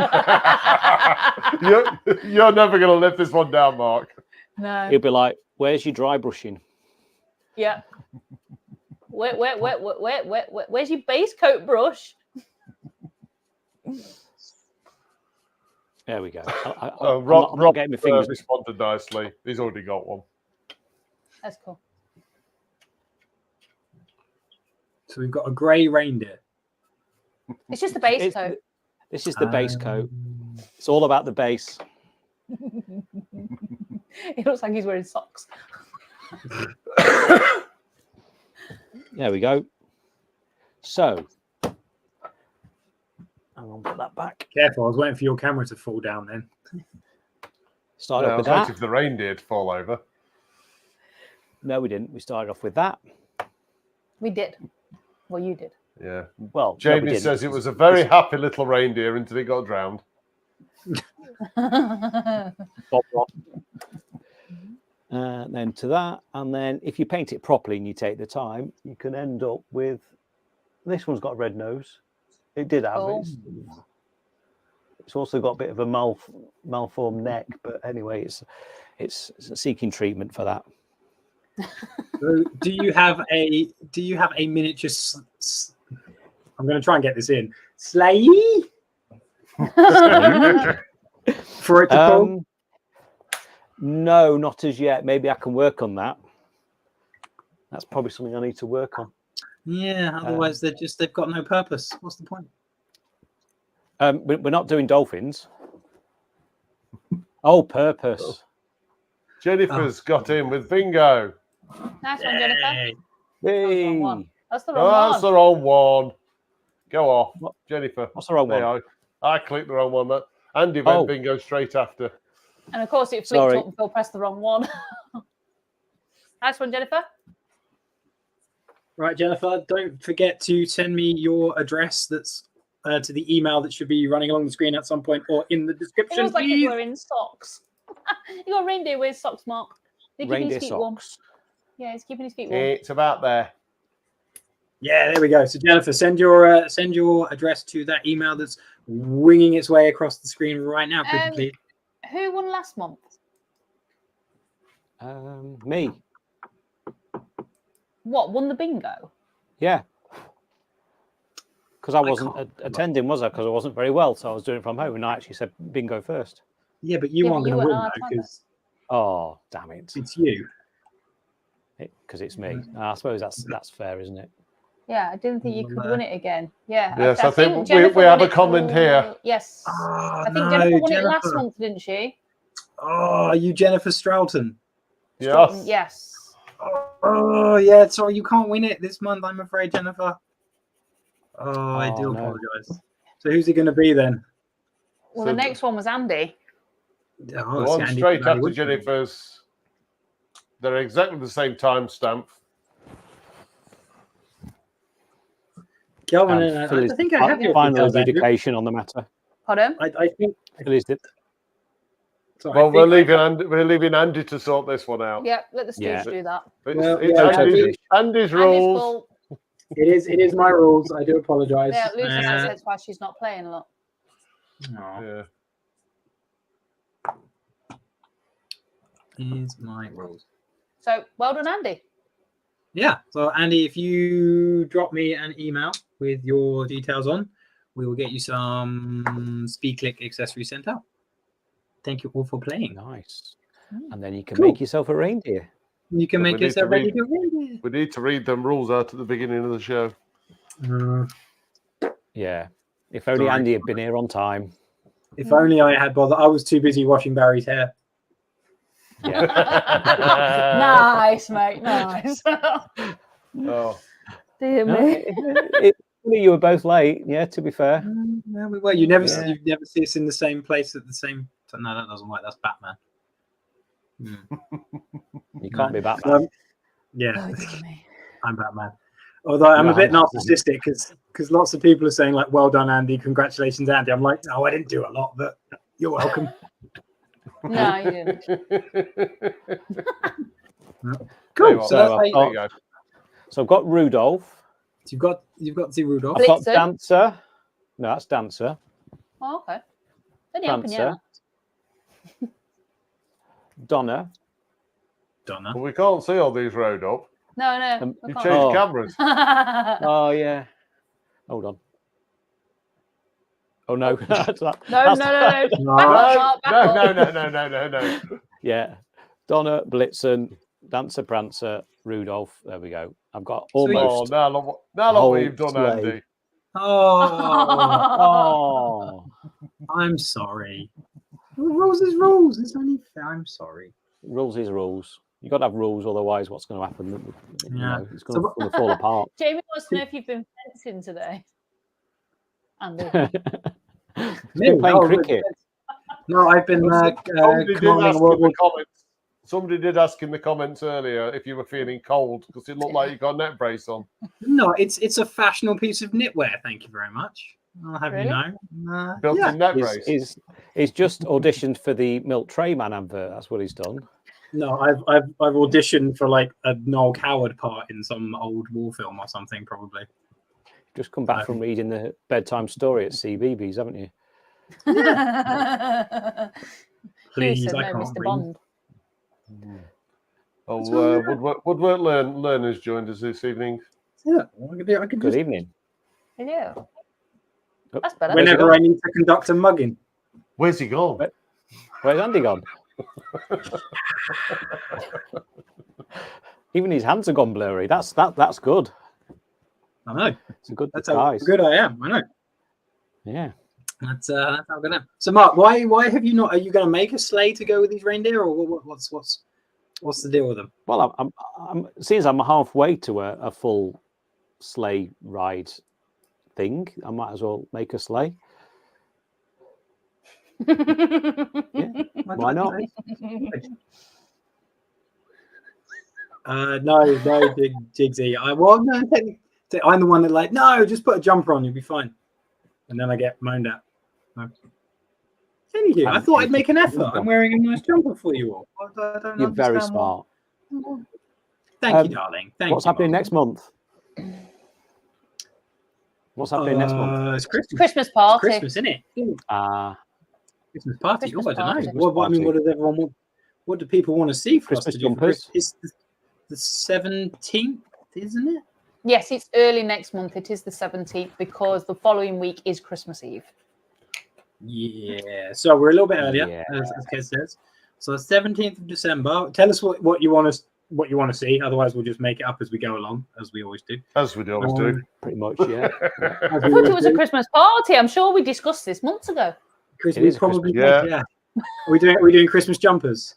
You're never gonna live this one down, Mark. No. He'll be like, "Where's your dry brushing?" Yeah. Where's your base coat brush? There we go. Rob I'm not getting my fingers. responded nicely. He's already got one. That's cool. So we've got a grey reindeer. It's just the base coat. This is the base coat. It's all about the base. It looks like he's wearing socks. There we go. So, hang on, put that back. Careful, I was waiting for your camera to fall down then. Start Yeah, I off was with waiting that. for the reindeer to fall over. No, we didn't. We started off with that. We did. Well, you did. Yeah. Well, no, Jamie we didn't. says it was a very happy little reindeer until it got drowned. Bob Ross. Then to that, and then if you paint it properly and you take the time, you can end up with this one's got a red nose. It did have Oh. It's also got a bit of a malformed neck, but anyway, it's seeking treatment for that. So do you have a miniature? I'm going to try and get this in. Sleigh for it to pull. No, not as yet. Maybe I can work on that. That's probably something I need to work on. Yeah. Otherwise, they've got no purpose. What's the point? We're not doing dolphins. Oh, purpose. Jennifer's got in with bingo. Nice one, Jennifer. Hey. That's the Oh, wrong that's one. the wrong one. Go off, What? Jennifer. What's the wrong one? There I clicked the wrong one. Andy went Oh. bingo straight after. And of course, it flicked Sorry. up and Phil pressed the wrong one. Nice one, Jennifer. Right, Jennifer. Don't forget to send me your address. That's to the email that should be running along the screen at some point or in the It description. looks like please. he's wearing socks. You got reindeer wears socks, Mark. They're keeping Reindeer his feet warm. socks. Yeah, he's keeping his feet warm. It's about there. Yeah, there we go. So Jennifer, send your address to that email that's winging its way across the screen right now, pretty please. Who won last month? Me. What, won the bingo? Yeah. Because I wasn't can't attending, was I? Because I wasn't very well, so I was doing it from home, and I actually said bingo first. Yeah, but you Yeah, aren't but going you to were win our though because Oh, damn it! it's you. Because it's me. I suppose that's fair, isn't it? Yeah, I didn't think you could win it again. Yeah. Yes, I think Jennifer we have won a it comment here. Yes. Oh, I think no, Jennifer won it Jennifer. last month, didn't she? Oh, you Jennifer Stroughton. Stroughton, Yes. yes. Oh, yeah. Sorry, you can't win it this month, I'm afraid, Jennifer. Oh, I do no. apologise. So who's it going to be then? Well, So the next one was Andy. Oh, The it's one Andy straight Barry after Woodford. Jennifer's. They're exactly the same timestamp. Go on, And Phil I is think I have your final details, Andrew. adjudication on the matter. Pardon? I think Phil is So Well, we're leaving Andy to sort this one out. Yeah, let the stooge Yeah. do that. It's Andy's rules. Fault. It is my rules. I do apologise. Yeah, Lucy says that's why she's not playing a lot. Yeah. Here's my rules. So well done, Andy. Yeah. So Andy, if you drop me an email with your details on, we will get you some Speed Click accessories sent out. Thank you all for playing. Nice. And then you can Cool. make yourself a reindeer. You can make yourself ready to read. We need to read them rules out at the beginning of the show. Yeah. If only Sorry. Andy had been here on time. If only I had bothered. I was too busy washing Barry's hair. Yeah. Nice, mate. Nice. Oh, Dear No, me. you were both late. Yeah, to be fair. Yeah, we were. You never Yeah. see us in the same place at the same time. No, that doesn't work. That's Batman. You can't be Batman. Yeah, Oh, dear me. I'm Batman. Although I'm No, a bit I'm narcissistic because lots of people are saying like, "Well done, Andy. Congratulations, Andy." I'm like, "No, I didn't do a lot, but you're welcome." No, you didn't. Cool. So So that's how I've you, got- So I've got Rudolph. you've got the Rudolph. I've got Blitzen. Dancer. No, that's Dancer. Oh, okay. Only open Prancer. yet. Donna. Donna. but we can't see all these road up. No, no. You I You can't. changed Oh. cameras. Oh, yeah. Hold on. Oh, no. That's that. No, That's- no. Back up, back up. No. Yeah. Donna, Blitzen, Dancer, Prancer, Rudolph. There we go. I've got So you- Oh, almost. now look whole what you've done, sleigh. Andy. Oh, Oh. I'm sorry. Rules is rules. It's only fair. I'm sorry. Rules is rules. You've got to have rules, otherwise, what's going to happen? You Yeah. know, it's going to fall apart. Jamie wants to know if you've been fencing today. Andy. He's Me? been playing Oh, cricket. No, I've been Somebody did ask in the comments earlier if you were feeling cold because it looked like you got a neck brace on. No, it's a fashionable piece of knitwear. Thank you very much. I'll have Really? you know. Built-in neck brace. He's just auditioned for the Milk Tray Man advert. That's what he's done. No, I've auditioned for like a Noel Coward part in some old war film or something, probably. Just come back from reading the bedtime story at CBeebies, haven't you? Please, Said I no, can't Mr. read. Bond. Oh, Woodwork Learners joined us this evening. Yeah, I could Good just, evening. Yeah. Oh, That's better. whenever I need to conduct a mugging. Where's he gone? Where's Andy gone? Even his hands are gone blurry. That's good. I know. It's a good That's how disguise. good I am. I know. Yeah. That's how good I am. So, Mark, why have you not? Are you going to make a sleigh to go with these reindeer, or what's the deal with them? Well, I'm since I'm halfway to a full sleigh ride thing, I might as well make a sleigh. Yeah. Why not? No, Jigsy. I'm the one that like, no, just put a jumper on, you'll be fine. And then I get moaned at. No. Anywho, I thought I'd make an effort. I'm wearing a nice jumper for you all. I don't You're very understand smart. Thank you, darling. Thank What's you, happening Mark. next month? What's happening next month? It's Christmas. Christmas It's party. Christmas, isn't it? Christmas Christmas party. I don't know. party. What does everyone want? What do people want to see for Christmas us to do? jumpers. It's the 17th, isn't it? Yes, it's early next month. It is the 17th because the following week is Christmas Eve. Yeah. So we're a little bit earlier, Yeah. as Kez says. So 17th of December. Tell us what you want to see. Otherwise, we'll just make it up as we go along, as we always do. As we always do. Pretty much, yeah. I thought it was a Christmas party. I'm sure we discussed this months ago. Christmas, It is probably. Christmas. Yeah. Are we doing Christmas jumpers?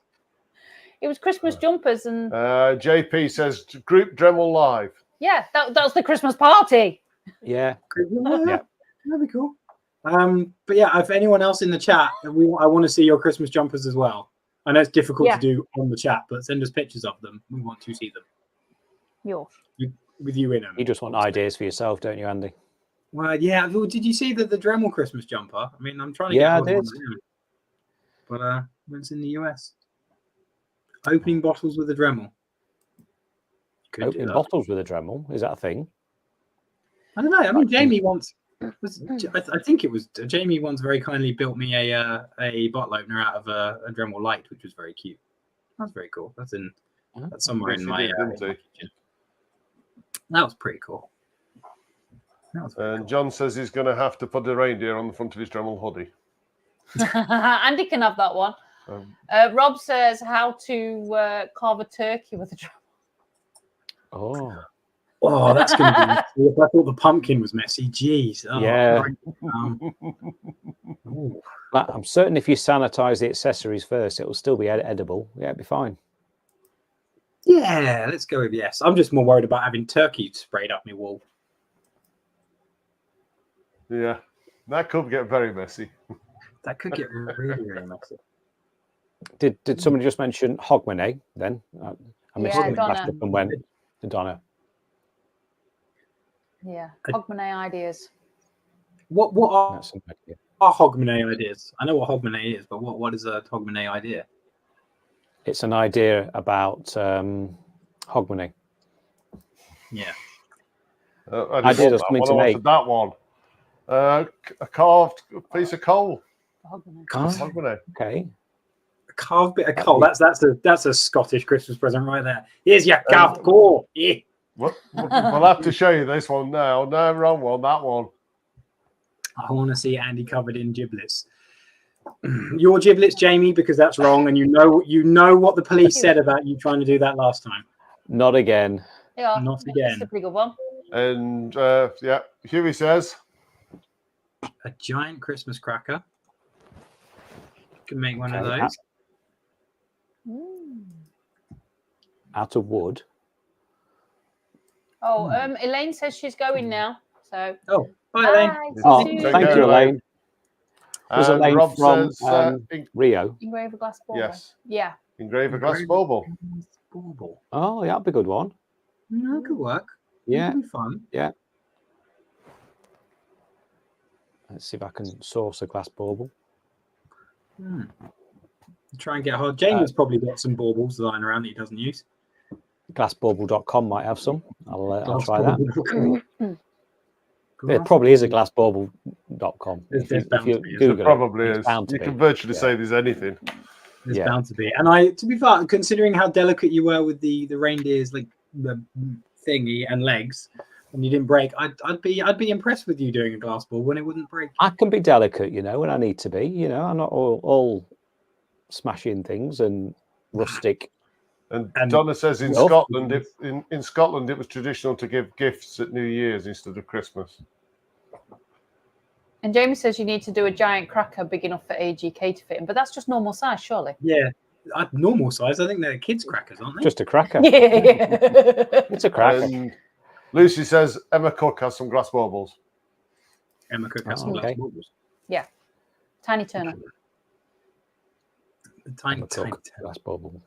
It was Christmas jumpers and JP says group Dremel live. yeah, that was the Christmas party. Yeah. Yeah. That'd be cool. But yeah, if anyone else in the chat, I want to see your Christmas jumpers as well. I know it's difficult to do on the chat, but send us pictures of them. We want to see them Yours. with you in them. You just want ideas for yourself, don't you, Andy? Well, yeah. Well, did you see the Dremel Christmas jumper? I mean, I'm trying to. Yeah, get I hold of did. one now. when it's in the US. Opening bottles with a Dremel. Could do Opening that. bottles with a Dremel, is that a thing? I don't know. I mean, Jamie once I think it was Jamie once very kindly built me a bottle opener out of a Dremel light, which was very cute. That's very cool. That's somewhere Yes, in he my, did, didn't he? my kitchen. That was pretty cool. That was very And cool. John says he's going to have to put a reindeer on the front of his Dremel hoodie. Andy can have that one. Rob says how to carve a turkey with a Dremel. Oh, That's going to be. If I thought the pumpkin was messy, jeez. Oh, yeah. Ooh. I'm certain if you sanitize the accessories first, it will still be edible. Yeah, it'd be fine. Yeah, let's go with yes. I'm just more worried about having turkey sprayed up my wall. Yeah, that could get very messy. That could get really, really messy. Did somebody just mention Hogmanay then? I missed Yeah, it. Donna. Flashed up and went to Donna. Yeah, Hogmanay ideas. What are That's an idea. Hogmanay ideas? I know what Hogmanay is, but what is a Hogmanay idea? It's an idea about Hogmanay. Yeah. I Idea did of something to I make. wanted that one. A carved piece of coal. Hogmanay. Hogmanay. Okay. A carved bit of coal. That's a Scottish Christmas present right there. Here's your carved coal. Yeah. We'll have to show you this one now. No, wrong one. That one. I want to see Andy covered in giblets. Your giblets, Jamie, because that's wrong, and you know what the police said about you trying to do that last time. Not again. Yeah, Not This again. is a pretty good one. And yeah, Huey says A giant Christmas cracker. Can make one of Okay. those. Out of wood. Oh, Elaine says she's going now. So Oh, bye, Elaine. Oh, see you Take thank care, you, Elaine. Elaine. Was and Elaine Rob from says Rio? Engrave a glass bauble. yes, Yeah. engrave a glass bauble. Bauble. Oh, yeah, that'd be a good one. No, could work. Yeah. That'd be fun. Yeah. Let's see if I can source a glass bauble. Try and get hold. Jamie's probably got some baubles lying around that he doesn't use. Glassbauble.com might have some. I'll try that. Glass There probably is a glassbauble.com. There's bound to be, It probably is. You can virtually Yeah. say there's anything. There's Yeah. bound to be. And to be fair, considering how delicate you were with the reindeers, like the thingy and legs, and you didn't break, I'd be impressed with you doing a glass ball when it wouldn't break. I can be delicate, when I need to be. I'm not all smashing things and rustic. And Donna says in Well, Scotland, in Scotland, it was traditional to give gifts at New Year's instead of Christmas. And Jamie says you need to do a giant cracker big enough for AGK to fit in, but that's just normal size, surely. Yeah, normal size. I think they're kids' crackers, aren't they? Just a cracker. Yeah. It's a cracker. And Lucy says Emma Cook has some glass baubles. Emma Cook has some Oh, okay. glass baubles. Yeah. Tiny Turner. The tiny Glass bauble.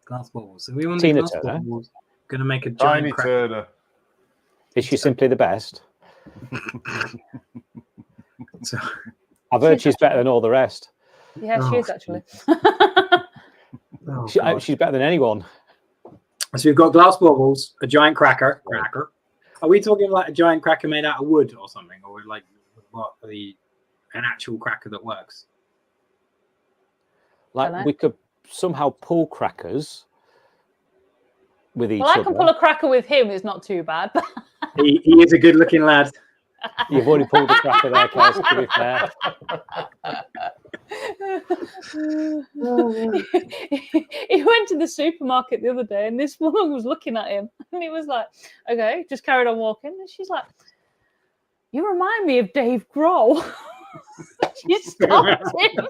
glass baubles. So we want Tina glass Turner. baubles. Going to make a Tiny giant cracker. Turner. Is she simply the best? So, I've heard she's better than all the rest. Yeah, she Oh. is actually. oh, She's better than anyone. So we've got glass baubles, a giant cracker. Are we talking like a giant cracker made out of wood or something, or like an actual cracker that works? Like Dunno. we could somehow pull crackers with each Well, I other. can pull a cracker with him. It's not too bad. He is a good-looking lad. You've already pulled a cracker there, Kels, to be fair. He went to the supermarket the other day and this woman was looking at him and he was like, okay, just carried on walking. And she's like, you remind me of Dave Grohl. She stopped him.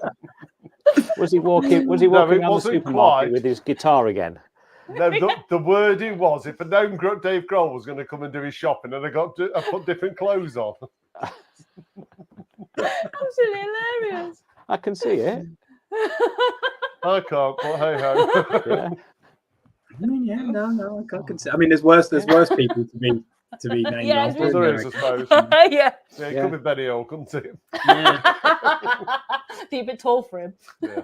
Was he walking No, it around the wasn't supermarket quite. with his guitar again? No, the wording was if a known Dave Grohl was going to come and do his shopping, and I put different clothes on. Absolutely hilarious. I can see it. I can't. But hey ho. Yeah. I mean, yeah, no, I can't consider. I mean, there's worse people to be named Yeah, after. it's Well, there isn't is, I suppose. Yeah. Yeah, it Yeah. could be Benny Hill, couldn't it? Yeah. Be a bit tall for him. Yeah.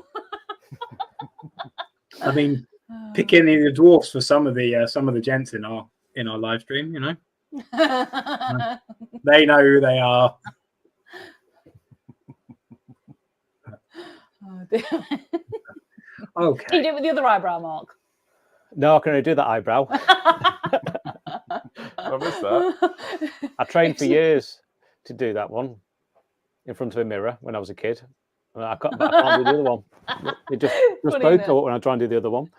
I mean, pick any of the dwarfs for some of the gents in our live stream. You know, they know who they are. Oh, dear. Okay. Can you do it with the other eyebrow, Mark? No, I can only do that eyebrow. I missed that. I trained for years to do that one in front of a mirror when I was a kid. I can't do the other one. It just both go up when I try and do the other one.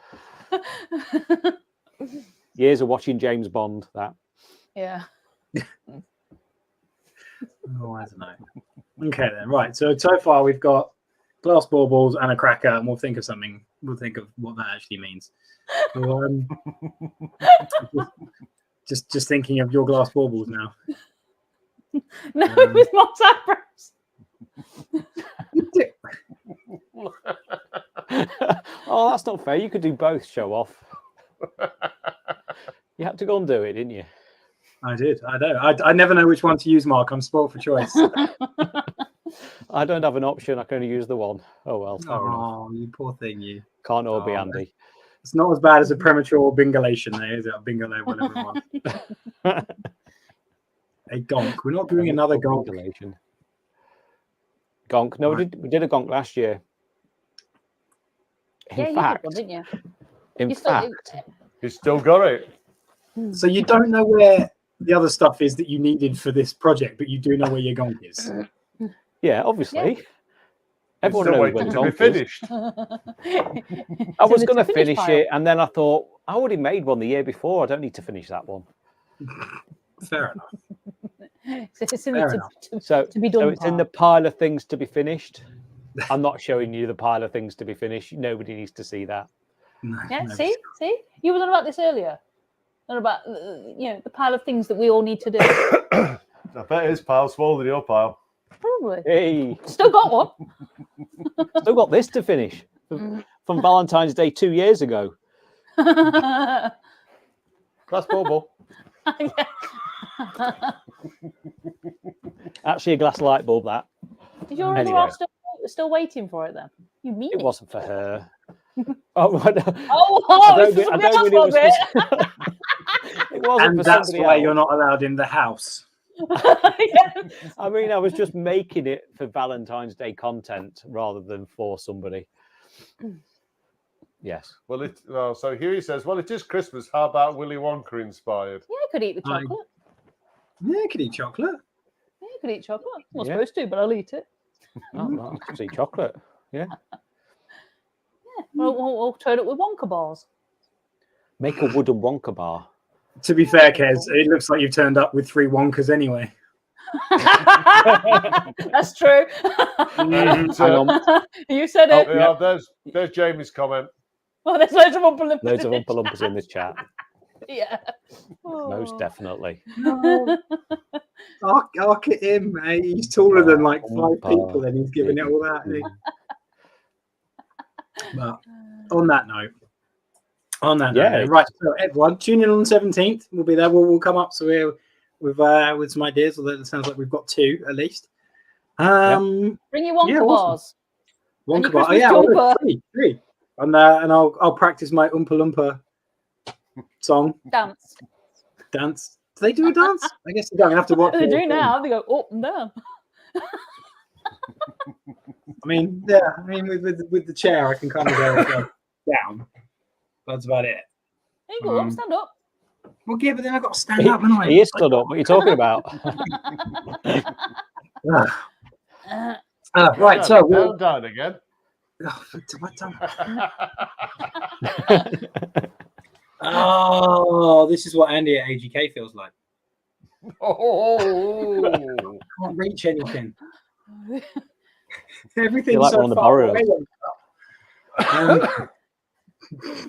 Years of watching James Bond. That. Yeah. Oh, I don't know. Okay then. Right. So far we've got glass baubles and a cracker, and we'll think of something. We'll think of what that actually means. So, just thinking of your glass baubles now. No, it was Mark's eyebrows. Oh, that's not fair. You could do both. Show off. You had to go and do it, didn't you? I did. I know. I never know which one to use, Mark. I'm spoiled for choice. I don't have an option. I can only use the one. Oh well. Fair enough. Oh, you poor thing, you. Can't all be Andy. It's not as bad as a premature bingolation, though, is it? A bingolo, whatever it was. A gonk. We're not doing another gonk. Gonk. No, we did a gonk last year. Yeah, In fact, you did one, didn't you? In You fact, You still got it. So you don't know where the other stuff is that you needed for this project, but you do know where your gonk is. yeah, obviously. Yeah. Everyone Still knows where waiting the to be gonk is. finished. I was in the going to to finish pile. it, and then I thought I already made one the year before. I don't need to finish that one. Fair enough. It's in Fair the enough. to be done. So it's in the pile of things to be finished. I'm not showing you the pile of things to be finished. Nobody needs to see that. No, Yeah, no. see, you were on about this earlier. On about the pile of things that we all need to do. I bet his pile's smaller than your pile. Probably. Hey, Still got one. still got this to finish from Valentine's Day 2 years ago. Yeah. Glass bauble. Actually, a glass light bulb. That Is your other Anyway. half still waiting for it then? You mean it wasn't for her. Oh, I don't- Oh, I it's don't for mean- I somebody don't else, mean was it wasn't And for that's somebody why else. you're not allowed in the house. it? I mean, I was just making it for Valentine's Day content rather than for somebody. Yes. Well, so here he says, well, it is Christmas. How about Willy Wonka inspired? Yeah, I could eat the Aye. chocolate. Yeah, you could eat chocolate. Yeah, I could eat chocolate. I'm not Yeah. supposed to, but I'll eat it. Oh, no, I see chocolate. Yeah. Yeah, we'll turn it with Wonka bars. Make a wooden Wonka bar. To be fair, Kez, it looks like you've turned up with 3 Wonkas anyway. That's true. Hang on. You said it. There's Jamie's comment. Well, there's loads of Oompa Loompas. Loads of in Oompa Loompas in this chat. Yeah. Most Oh. definitely. No. Arc at him. Hey, he's taller than like 5 Oompa. people, and he's giving it all that. isn't he? But on that note, Yeah. right. So everyone, tune in on the 17th. We'll be there. We'll come up. So we're with some ideas. Although it sounds like we've got 2 at least. Bring your Wonka Yeah, awesome. bars. And Wonka your bar. Oh, Christmas yeah, jumper. 3. And I'll practice my Oompa Loompa song Dance. dance. Do they do a dance? I guess they don't have to watch. They the whole do thing. now. They go up and down. I mean, yeah. I mean, with the chair, I can kind of go down. That's about it. There you go. Up, stand up. Well, yeah, but then I got to stand up, haven't I? He is stood up. What are you talking about? Right. So Down, down again. Oh, this is what Andy at AGK feels like. Oh, Can't reach anything. Everything's You're like so one of the far borrowers. away.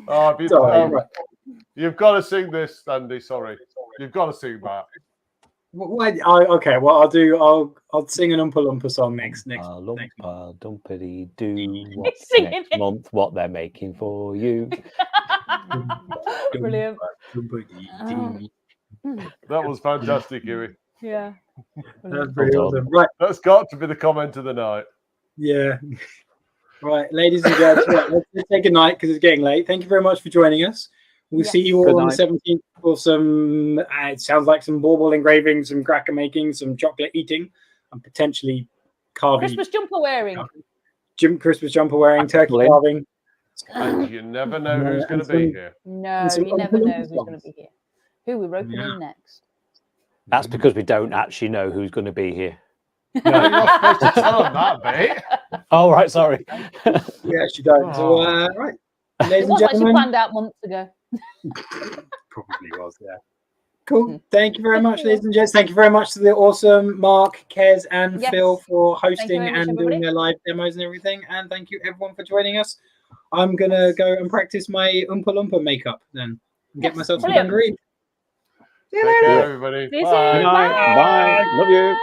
oh, you've got to sing this, Andy. Sorry, you've got to sing that. Okay. Well, I'll sing an Oompa Loompa song next Lumpa, dumpity do. What's singing next it. month? What they're making for you? Brilliant. That was fantastic, Huey. Yeah. That's pretty Well done. awesome. Right. That's got to be the comment of the night. Yeah. Right, ladies and gents, let's say good night because it's getting late. Thank you very much for joining us. We'll see you all on the 17th for some, it sounds like some bauble engraving, some cracker making, some chocolate eating, and potentially carving. Christmas jumper wearing. Christmas jumper wearing, turkey carving. And you never know who's going to be here. No, you never know who's going to be here. Who we're roping in next. That's because we don't actually know who's going to be here. No, you're not supposed to tell them that, mate. Oh, right, sorry. We actually don't. So, right. Ladies It was and like she gentlemen. planned out months ago. Probably was, yeah. Cool. Thank you very much, ladies and gents. Thank you very much to the awesome Mark, Kez, and Phil for hosting and doing their live demos and everything. And thank you, everyone, for joining us. I'm going to go and practice my Oompa Loompa makeup then and get myself some dungaree. See you later, everybody. Bye. Bye. Love you.